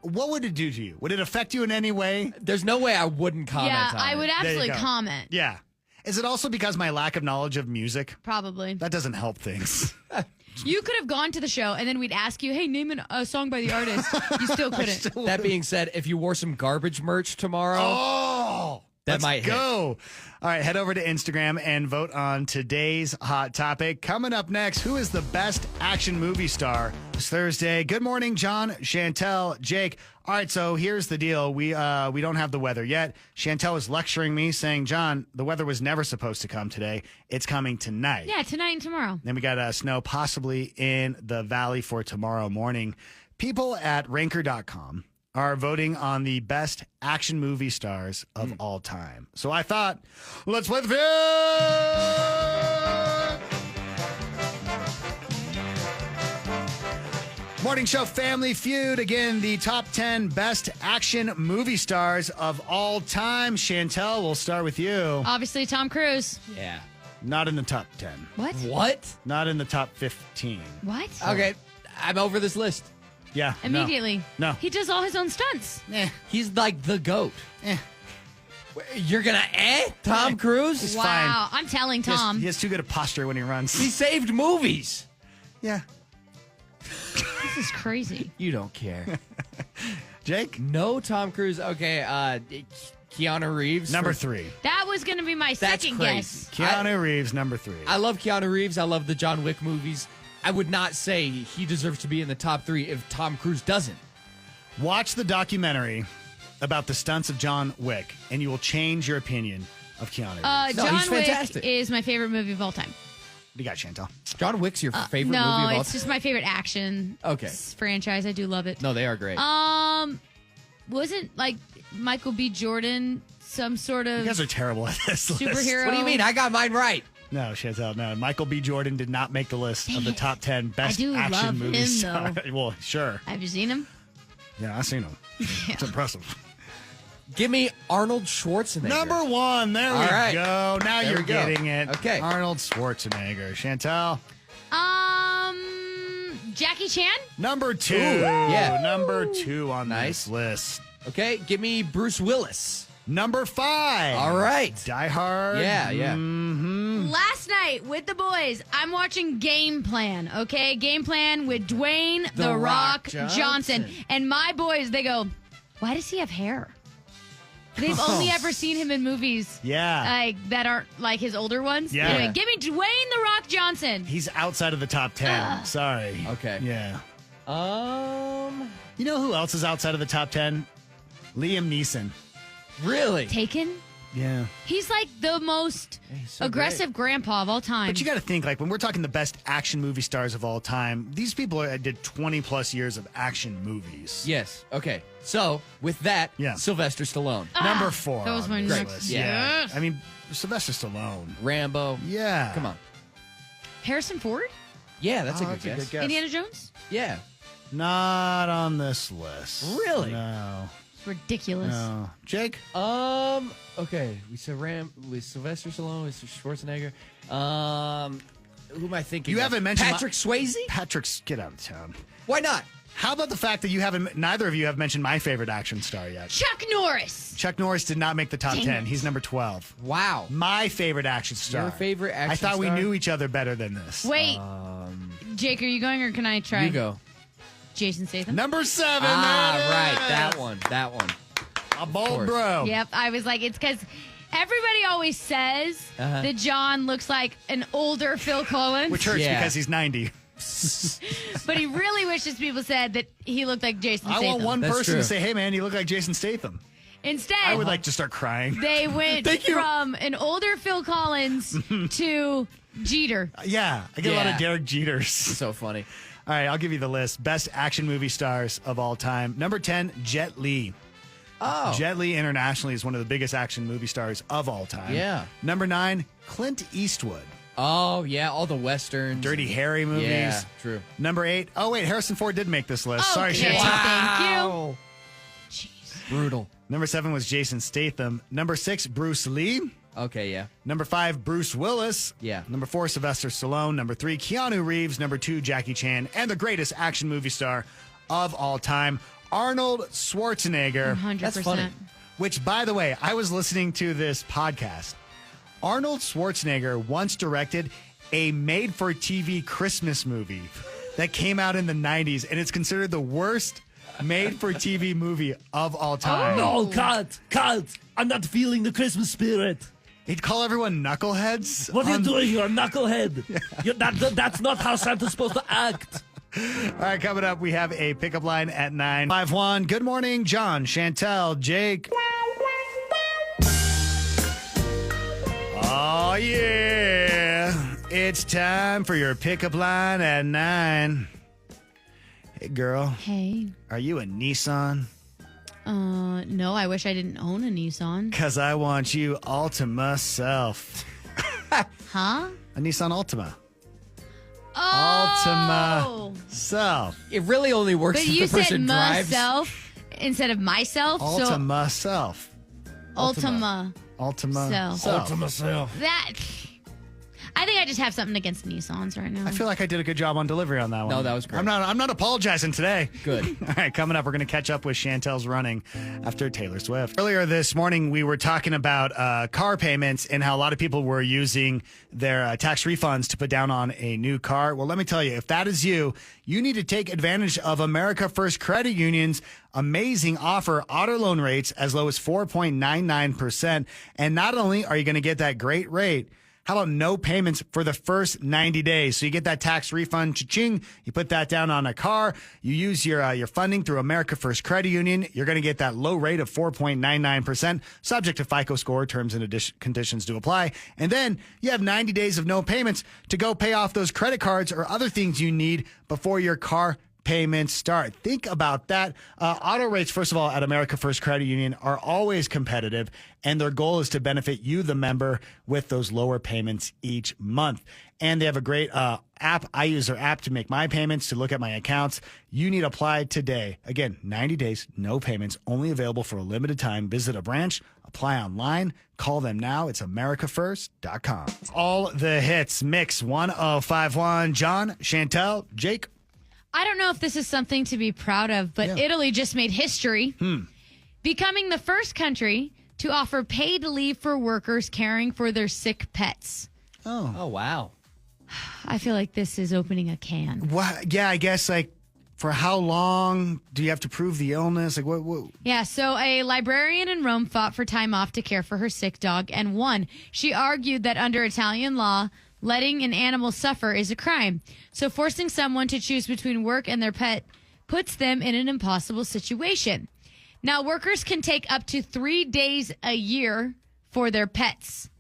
what would it do to you? Would it affect you in any way? There's no way I wouldn't comment Yeah, on I it. would absolutely comment. Yeah. Is it also because my lack of knowledge of music? Probably. That doesn't help things. You could have gone to the show and then we'd ask you, hey, name a song by the artist. You still couldn't. That being said, if you wore some garbage merch tomorrow, that might go. All right, head over to Instagram and vote on today's hot topic. Coming up next, who is the best action movie star? It's Thursday. Good morning, John, Chantel, Jake. All right, so here's the deal. We don't have the weather yet. Chantel was lecturing me, saying, John, the weather was never supposed to come today. It's coming tonight. Yeah, tonight and tomorrow. Then we got snow possibly in the valley for tomorrow morning. People at ranker.com are voting on the best action movie stars of all time. So I thought, let's play the field! Morning Show Family Feud. Again, the top 10 best action movie stars of all time. Chantel, we'll start with you. Obviously, Tom Cruise. Yeah. Not in the top 10. What? Not in the top 15. What? Okay, I'm over this list. Yeah. Immediately. No. He does all his own stunts. He's like the GOAT. You're going to Tom Cruise? He's wow. fine. I'm telling Tom. He has too good a posture when he runs. He saved movies. Yeah. This is crazy. You don't care. Jake? No Tom Cruise. Okay, Keanu Reeves. Number 3. That was going to be my second guess. Keanu Reeves, number 3. I love Keanu Reeves. I love the John Wick movies. I would not say he deserves to be in the top 3 if Tom Cruise doesn't. Watch the documentary about the stunts of John Wick, and you will change your opinion of Keanu Reeves. John Wick is my favorite movie of all time. You got Chantel. John Wick's your favorite movie of No, all time? it's just my favorite action franchise. I do love it. No, they are great. Wasn't like Michael B. Jordan some sort of You guys are terrible at this list. superhero? What do you mean? I got mine right. No, Chantel, no. Michael B. Jordan did not make the list of the top 10 best do action love movie him, stars. though. Well, sure. Have you seen him? Yeah, I've seen him. It's impressive. Give me Arnold Schwarzenegger. Number 1. There All we right. go. Now There you're we go. getting it. Okay. Arnold Schwarzenegger. Chantel. Jackie Chan? Number 2. Ooh, yeah. Number 2 on this list. Okay, give me Bruce Willis. Number 5. All right. Die Hard. Yeah, yeah. Mm-hmm. Last night with the boys, I'm watching Game Plan, okay? Game Plan with Dwayne The Rock Johnson. And my boys, they go, why does he have hair? They've only ever seen him in movies like that aren't like his older ones. Yeah. Anyway, give me Dwayne The Rock Johnson. He's outside of the top 10. Sorry. Okay. Yeah. You know who else is outside of the top 10? Liam Neeson. Really? Taken? Yeah. He's like the most aggressive grandpa of all time. But you got to think, like, when we're talking the best action movie stars of all time, these people did 20-plus years of action movies. Yes. Okay. So, with that, Sylvester Stallone. Number 4. That was my on this next. list. Yes. I mean, Sylvester Stallone. Rambo. Yeah. Come on. Harrison Ford? Yeah, that's a good guess. Indiana Jones? Yeah. Not on this list. Really? No. It's ridiculous. No. Jake? Okay. We said with Sylvester Stallone, with Schwarzenegger. Who am I thinking? You haven't mentioned Patrick Swayze? Patrick's get out of town. Why not? How about the fact that neither of you have mentioned my favorite action star yet? Chuck Norris. Chuck Norris did not make the top Dang 10. it. He's number 12. Wow. My favorite action star. Your favorite action I thought star? we knew each other better than this. Wait. Jake, are you going or can I try? You go. Jason Statham. Number 7. Right. That one. A bold bro. Yep. I was like, it's because everybody always says that John looks like an older Phil Collins. Which hurts because he's 90. But he really wishes people said that he looked like Jason Statham. I want one person to say, hey, man, you look like Jason Statham. Instead, I would like to start crying. They went from an older Phil Collins to Jeter. Yeah, I get a lot of Derek Jeters. So funny. All right, I'll give you the list. Best action movie stars of all time. Number 10, Jet Li. Oh. Jet Li internationally is one of the biggest action movie stars of all time. Yeah. Number 9, Clint Eastwood. Oh, yeah, all the westerns. Dirty Harry movies. Yeah, true. Number 8, oh, wait, Harrison Ford did make this list. Sorry, Okay, Chantel. thank you. Brutal. Number 7 was Jason Statham. Number 6, Bruce Lee. Okay, yeah. Number 5, Bruce Willis. Yeah. Number 4, Sylvester Stallone. Number 3, Keanu Reeves. Number 2, Jackie Chan. And the greatest action movie star of all time, Arnold Schwarzenegger. 100%. That's funny. Which, by the way, I was listening to this podcast. Arnold Schwarzenegger once directed a made-for-TV Christmas movie that came out in the 90s, and it's considered the worst made-for-TV movie of all time. No, cut. I'm not feeling the Christmas spirit. He'd call everyone knuckleheads. What are you doing? You're a knucklehead. That's not how Santa's supposed to act. All right, coming up, we have a pickup line at 951. Good morning, John, Chantel, Jake. Oh, yeah. It's time for your pickup line at 9. Hey, girl. Hey. Are you a Nissan? No, I wish I didn't own a Nissan. Because I want you Altima Self. Huh? A Nissan Altima. Oh. Altima Self. It really only works But if you the person said drives. myself instead of myself. Altima Self. Ultima. Ultima Self. Self. Ultima Self. That. I think I just have something against Nissans right now. I feel like I did a good job on delivery on that one. No, that was great. I'm not apologizing today. Good. All right, coming up, we're going to catch up with Chantel's running after Taylor Swift. Earlier this morning, we were talking about car payments and how a lot of people were using their tax refunds to put down on a new car. Well, let me tell you, if that is you, you need to take advantage of America First Credit Union's amazing offer, auto loan rates as low as 4.99%. And not only are you going to get that great rate, how about no payments for the first 90 days? So you get that tax refund, cha-ching, you put that down on a car, you use your funding through America First Credit Union, you're going to get that low rate of 4.99%, subject to FICO score, terms and conditions do apply. And then you have 90 days of no payments to go pay off those credit cards or other things you need before your car payments start. Think about that. Auto rates, first of all, at America First Credit Union are always competitive, and their goal is to benefit you, the member, with those lower payments each month. And they have a great app. I use their app to make my payments, to look at my accounts. You need to apply today. Again, 90 days, no payments, only available for a limited time. Visit a branch, apply online, call them now. It's americafirst.com. All the hits, Mix 1051. John, Chantel, Jake. I don't know if this is something to be proud of, but Italy just made history, becoming the first country to offer paid leave for workers caring for their sick pets. Oh, wow. I feel like this is opening a can. What? Yeah, I guess, like, for how long do you have to prove the illness? Like, what? Yeah, so a librarian in Rome fought for time off to care for her sick dog and won. She argued that under Italian law, letting an animal suffer is a crime. So forcing someone to choose between work and their pet puts them in an impossible situation. Now, workers can take up to 3 days a year for their pets.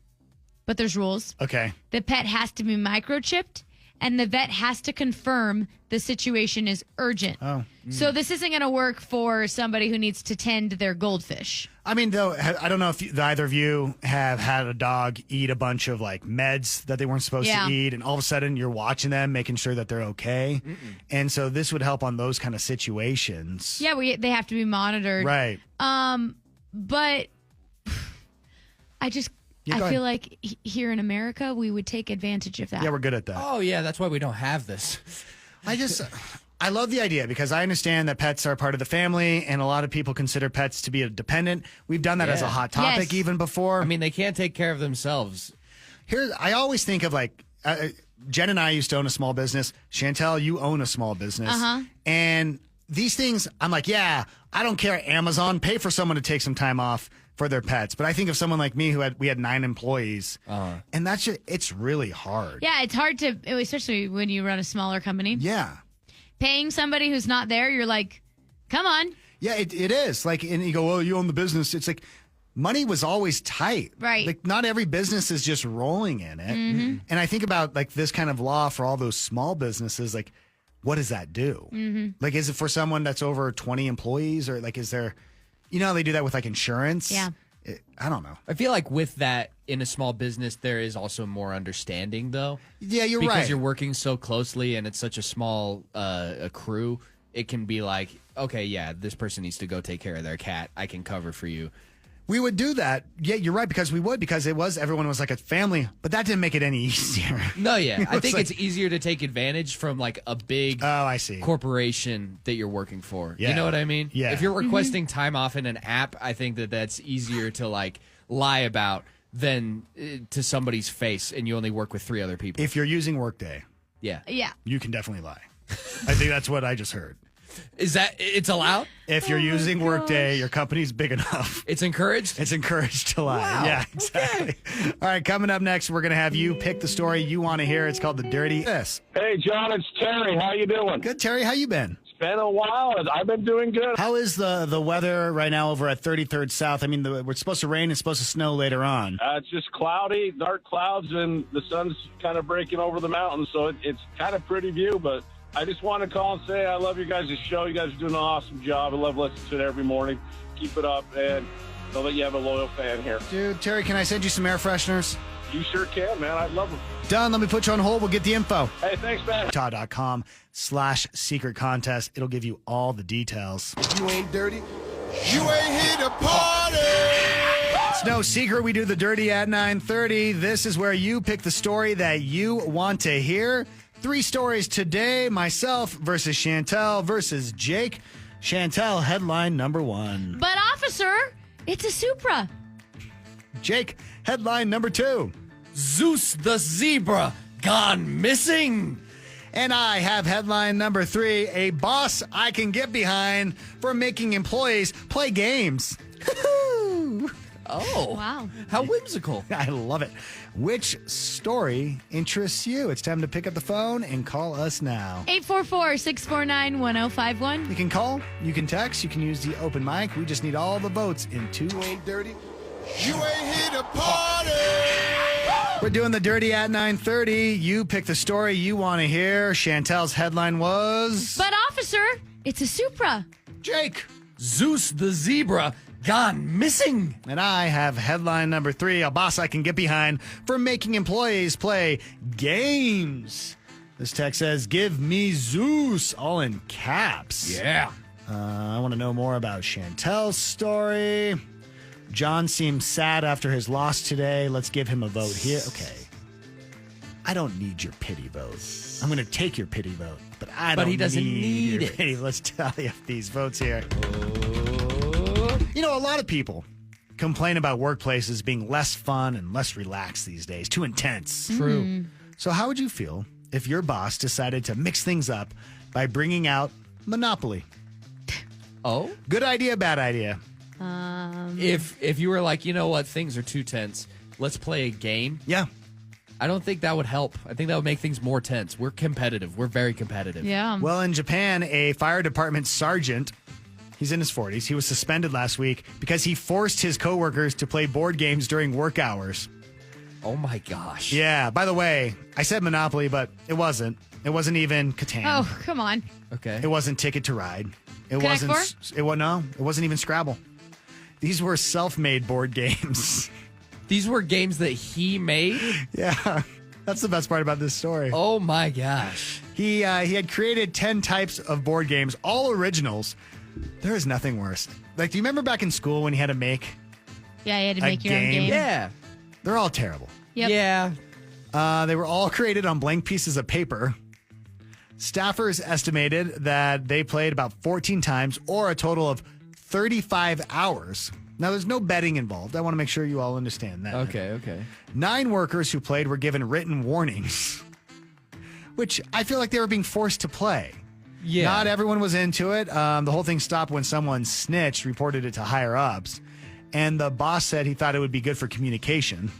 But there's rules. Okay. The pet has to be microchipped, and the vet has to confirm the situation is urgent. Oh. So this isn't going to work for somebody who needs to tend their goldfish. I mean, though, I don't know if either of you have had a dog eat a bunch of like meds that they weren't supposed Yeah. to eat, and all of a sudden you're watching them, making sure that they're okay. And so this would help on those kind of situations. Yeah, they have to be monitored. Right. But Yeah, go I feel ahead. like here in America, we would take advantage of that. Yeah, we're good at that. Oh, yeah, that's why we don't have this. I love the idea because I understand that pets are part of the family, and a lot of people consider pets to be a dependent. We've done that as a Yeah. hot topic even before. I mean, they can't take care of themselves. I always think of like Jen and I used to own a small business. Chantel, you own a small business. Uh-huh. And these things, I'm like, yeah, I don't care. Amazon, pay for someone to take some time off for their pets. But I think of someone like me we had 9 employees, and it's really hard. Yeah, it's hard to, especially when you run a smaller company. Yeah. Paying somebody who's not there, you're like, come on. Yeah, it is. Like, and you go, well, you own the business. It's like money was always tight. Right. Like, not every business is just rolling in it. Mhm. And I think about like this kind of law for all those small businesses. Like, what does that do? Mhm. Like, is it for someone that's over 20 employees, or like, is there, you know, how they do that with like insurance? Yeah. I don't know. I feel like with that in a small business, there is also more understanding, though. Yeah, you're because right. you're working so closely and it's such a small a crew. It can be like, okay, yeah, this person needs to go take care of their cat. I can cover for you. We would do that. Yeah, you're right, because everyone was like a family, but that didn't make it any easier. No, yeah. I It's think like- it's easier to take advantage from like a big I see. corporation that you're working for. Yeah. You know what I mean? Yeah. If you're requesting time off in an app, I think that's easier to like lie about than to somebody's face, and you only work with 3 other people. If you're using Workday, Yeah. Yeah. you can definitely lie. I think that's what I just heard. Is that it's allowed? If you're using Workday, your company's big enough. It's encouraged? It's encouraged to lie. Wow. Yeah, exactly. All right, coming up next, we're going to have you pick the story you want to hear. It's called The Dirty This. Hey, John, it's Terry. How you doing? Good, Terry. How you been? It's been a while. I've been doing good. How is the weather right now over at 33rd South? I mean, we're supposed to rain. It's supposed to snow later on. It's just cloudy, dark clouds, and the sun's kind of breaking over the mountains, so it's kind of pretty view, but I just want to call and say I love you guys' show. You guys are doing an awesome job. I love listening to it every morning. Keep it up, and know that you have a loyal fan here. Dude, Terry, can I send you some air fresheners? You sure can, man. I'd love them. Done. Let me put you on hold. We'll get the info. Hey, thanks, man. Utah.com/secret contest. It'll give you all the details. You ain't dirty. You ain't here to party. It's no secret we do the dirty at 9:30. This is where you pick the story that you want to hear. 3 stories today. Myself versus Chantel versus Jake. Chantel, headline number 1. But officer, it's a Supra. Jake, headline number 2. Zeus the zebra gone missing. And I have headline number 3. A boss I can get behind for making employees play games. Oh. Wow. How whimsical. I love it. Which story interests you? It's time to pick up the phone and call us now. 844-649-1051. You can call, you can text, you can use the open mic. We just need all the votes in 2. You ain't dirty. You ain't here to party. We're doing the dirty at 9:30. You pick the story you want to hear. Chantel's headline was... But officer, it's a Supra. Jake. Zeus the zebra gone missing. And I have headline number 3, a boss I can get behind for making employees play games. This text says, give me Zeus, all in caps. Yeah. I want to know more about Chantel's story. John seems sad after his loss today. Let's give him a vote here. Okay. I don't need your pity vote. I'm going to take your pity vote, but he doesn't need your it. pity. Let's tally up these votes here. You know, a lot of people complain about workplaces being less fun and less relaxed these days, too intense. True. So how would you feel if your boss decided to mix things up by bringing out Monopoly? Oh? Good idea, bad idea? If you were like, you know what, things are too tense, let's play a game. Yeah. I don't think that would help. I think that would make things more tense. We're competitive. We're very competitive. Yeah. Well, in Japan, a fire department sergeant He's in his 40s. He was suspended last week because he forced his coworkers to play board games during work hours. Oh, my gosh. Yeah. By the way, I said Monopoly, but it wasn't. It wasn't even Catan. Oh, come on. Okay. It wasn't Ticket to Ride. It Connect wasn't. It wasn't even Scrabble. These were self-made board games. These were games that he made? Yeah. That's the best part about this story. Oh, my gosh. He had created 10 types of board games, all originals. There is nothing worse. Like, do you remember back in school when you had to make Yeah, you had to a make your own game? game. Yeah. They're all terrible. Yep. Yeah. They were all created on blank pieces of paper. Staffers estimated that they played about 14 times or a total of 35 hours. Now, there's no betting involved. I want to make sure you all understand that. Okay. 9 workers who played were given written warnings, which I feel like they were being forced to play. Yeah. Not everyone was into it. The whole thing stopped when someone snitched, reported it to higher ups, and the boss said he thought it would be good for communication.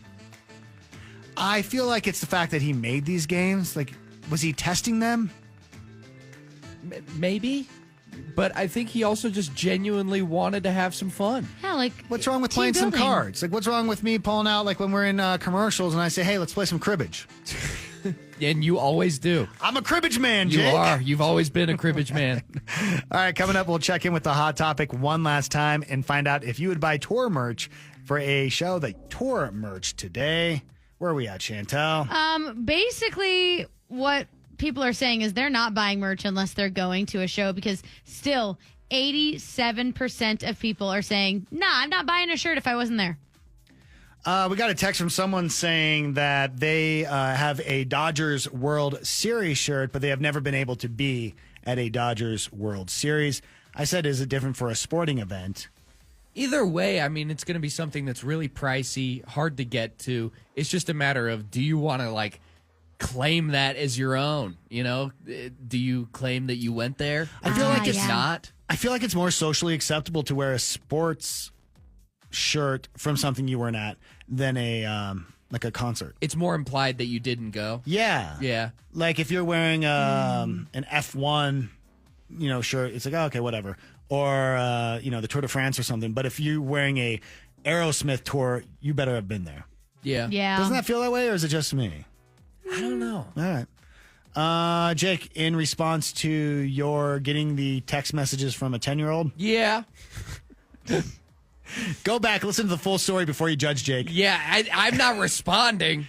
I feel like it's the fact that he made these games. Like, was he testing them? Maybe. But I think he also just genuinely wanted to have some fun. Yeah, like, What's wrong with team playing some building. cards? Like, what's wrong with me pulling out, like, when we're in commercials and I say, hey, let's play some cribbage? And you always do. I'm a cribbage man, You Jake. are. You've always been a cribbage man. All right, coming up, we'll check in with the hot topic one last time and find out if you would buy tour merch for a show that tour merch today. Where are we at, Chantel? Basically, what people are saying is they're not buying merch unless they're going to a show because still 87% of people are saying, nah, I'm not buying a shirt if I wasn't there. We got a text from someone saying that they have a Dodgers World Series shirt, but they have never been able to be at a Dodgers World Series. I said, is it different for a sporting event? Either way, I mean, it's going to be something that's really pricey, hard to get to. It's just a matter of, do you want to, like, claim that as your own? You know, do you claim that you went there? I feel like it's not. I feel like it's more socially acceptable to wear a sports shirt from something you weren't at than a like a concert. It's more implied that you didn't go. Yeah. Yeah. Like if you're wearing an F1, shirt, it's like, oh, okay, whatever. Or the Tour de France or something. But if you're wearing a Aerosmith tour, you better have been there. Yeah. Yeah. Doesn't that feel that way, or is it just me? I don't know. All right. Jake, in response to your getting the text messages from a 10-year-old, Yeah. go back, listen to the full story before you judge Jake. Yeah, I'm not responding.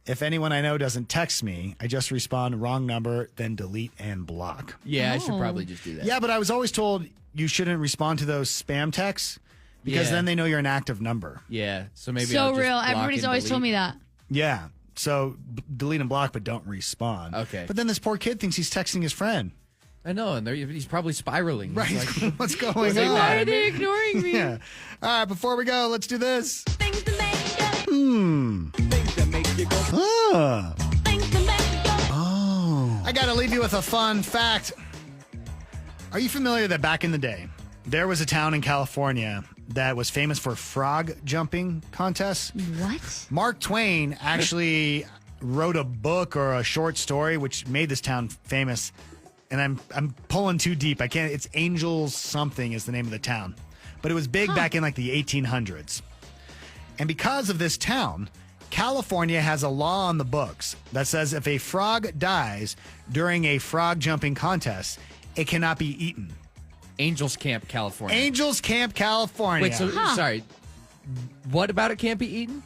If anyone I know doesn't text me, I just respond wrong number, then delete and block. Yeah, I should probably just do that. Yeah, but I was always told you shouldn't respond to those spam texts because then they know you're an active number. Yeah, so maybe So I'll just real. block Everybody's and always delete. told me that. Yeah. So delete and block, but don't respond. Okay. But then this poor kid thinks he's texting his friend. I know, and he's probably spiraling. He's Right. like, What's going "Was they on? mad Why are at me?" they ignoring me? Yeah. All right, before we go, let's do this. Things that make you Ah. things that make you Oh. I got to leave you with a fun fact. Are you familiar that back in the day, there was a town in California that was famous for frog jumping contests? What? Mark Twain actually wrote a book or a short story which made this town famous. And I'm pulling too deep. I can't. It's Angels something is the name of the town. But it was big back in like the 1800s. And because of this town, California has a law on the books that says if a frog dies during a frog jumping contest, it cannot be eaten. Angels Camp, California. Angels Camp, California. Wait, so sorry. What about it can't be eaten?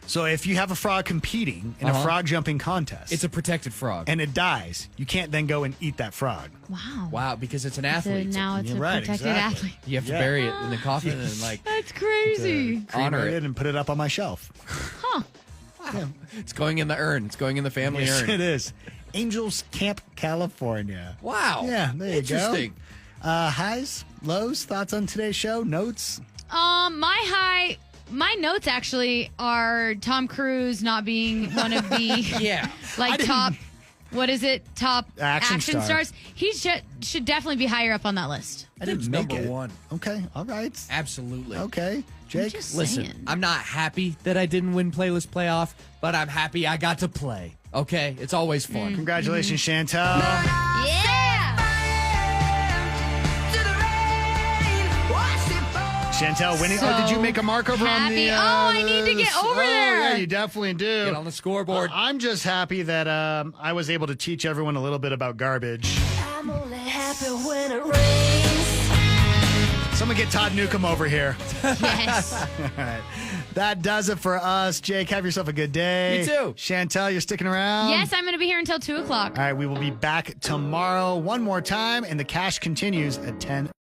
So if you have a frog competing in a frog jumping contest, It's a protected frog. and it dies, you can't then go and eat that frog. Wow. Wow, because it's an So athlete. now it's You're a right, protected exactly. athlete. You have to Yeah. bury it in the coffin and like That's crazy. honor Cremate it. and put it up on my shelf. Huh. It's going in the urn. It's going in the family Yes, urn. it is. Angels Camp, California. Wow. Yeah, there you Interesting. go. Highs, lows, thoughts on today's show, notes? My notes actually are Tom Cruise not being one of the Yeah. like top. What is it? Top Action star. stars. He should definitely be higher up on that list. I didn't It's make number it. one. Okay, all right. Absolutely. Okay, Jake. just Listen, saying. I'm not happy that I didn't win Playlist Playoff, but I'm happy I got to play. Okay? It's always fun. Congratulations, Chantel. Yeah. Chantel winning. So did you make a mark over on the? happy. I need to get over there. Yeah, you definitely do. Get on the scoreboard. I'm just happy that I was able to teach everyone a little bit about garbage. I'm only happy when it rains. Someone get Todd Newcomb over here. Yes. All right. That does it for us. Jake, have yourself a good day. You too. Chantel, you're sticking around? Yes, I'm going to be here until 2 o'clock. All right, we will be back tomorrow one more time, and the cash continues at 10.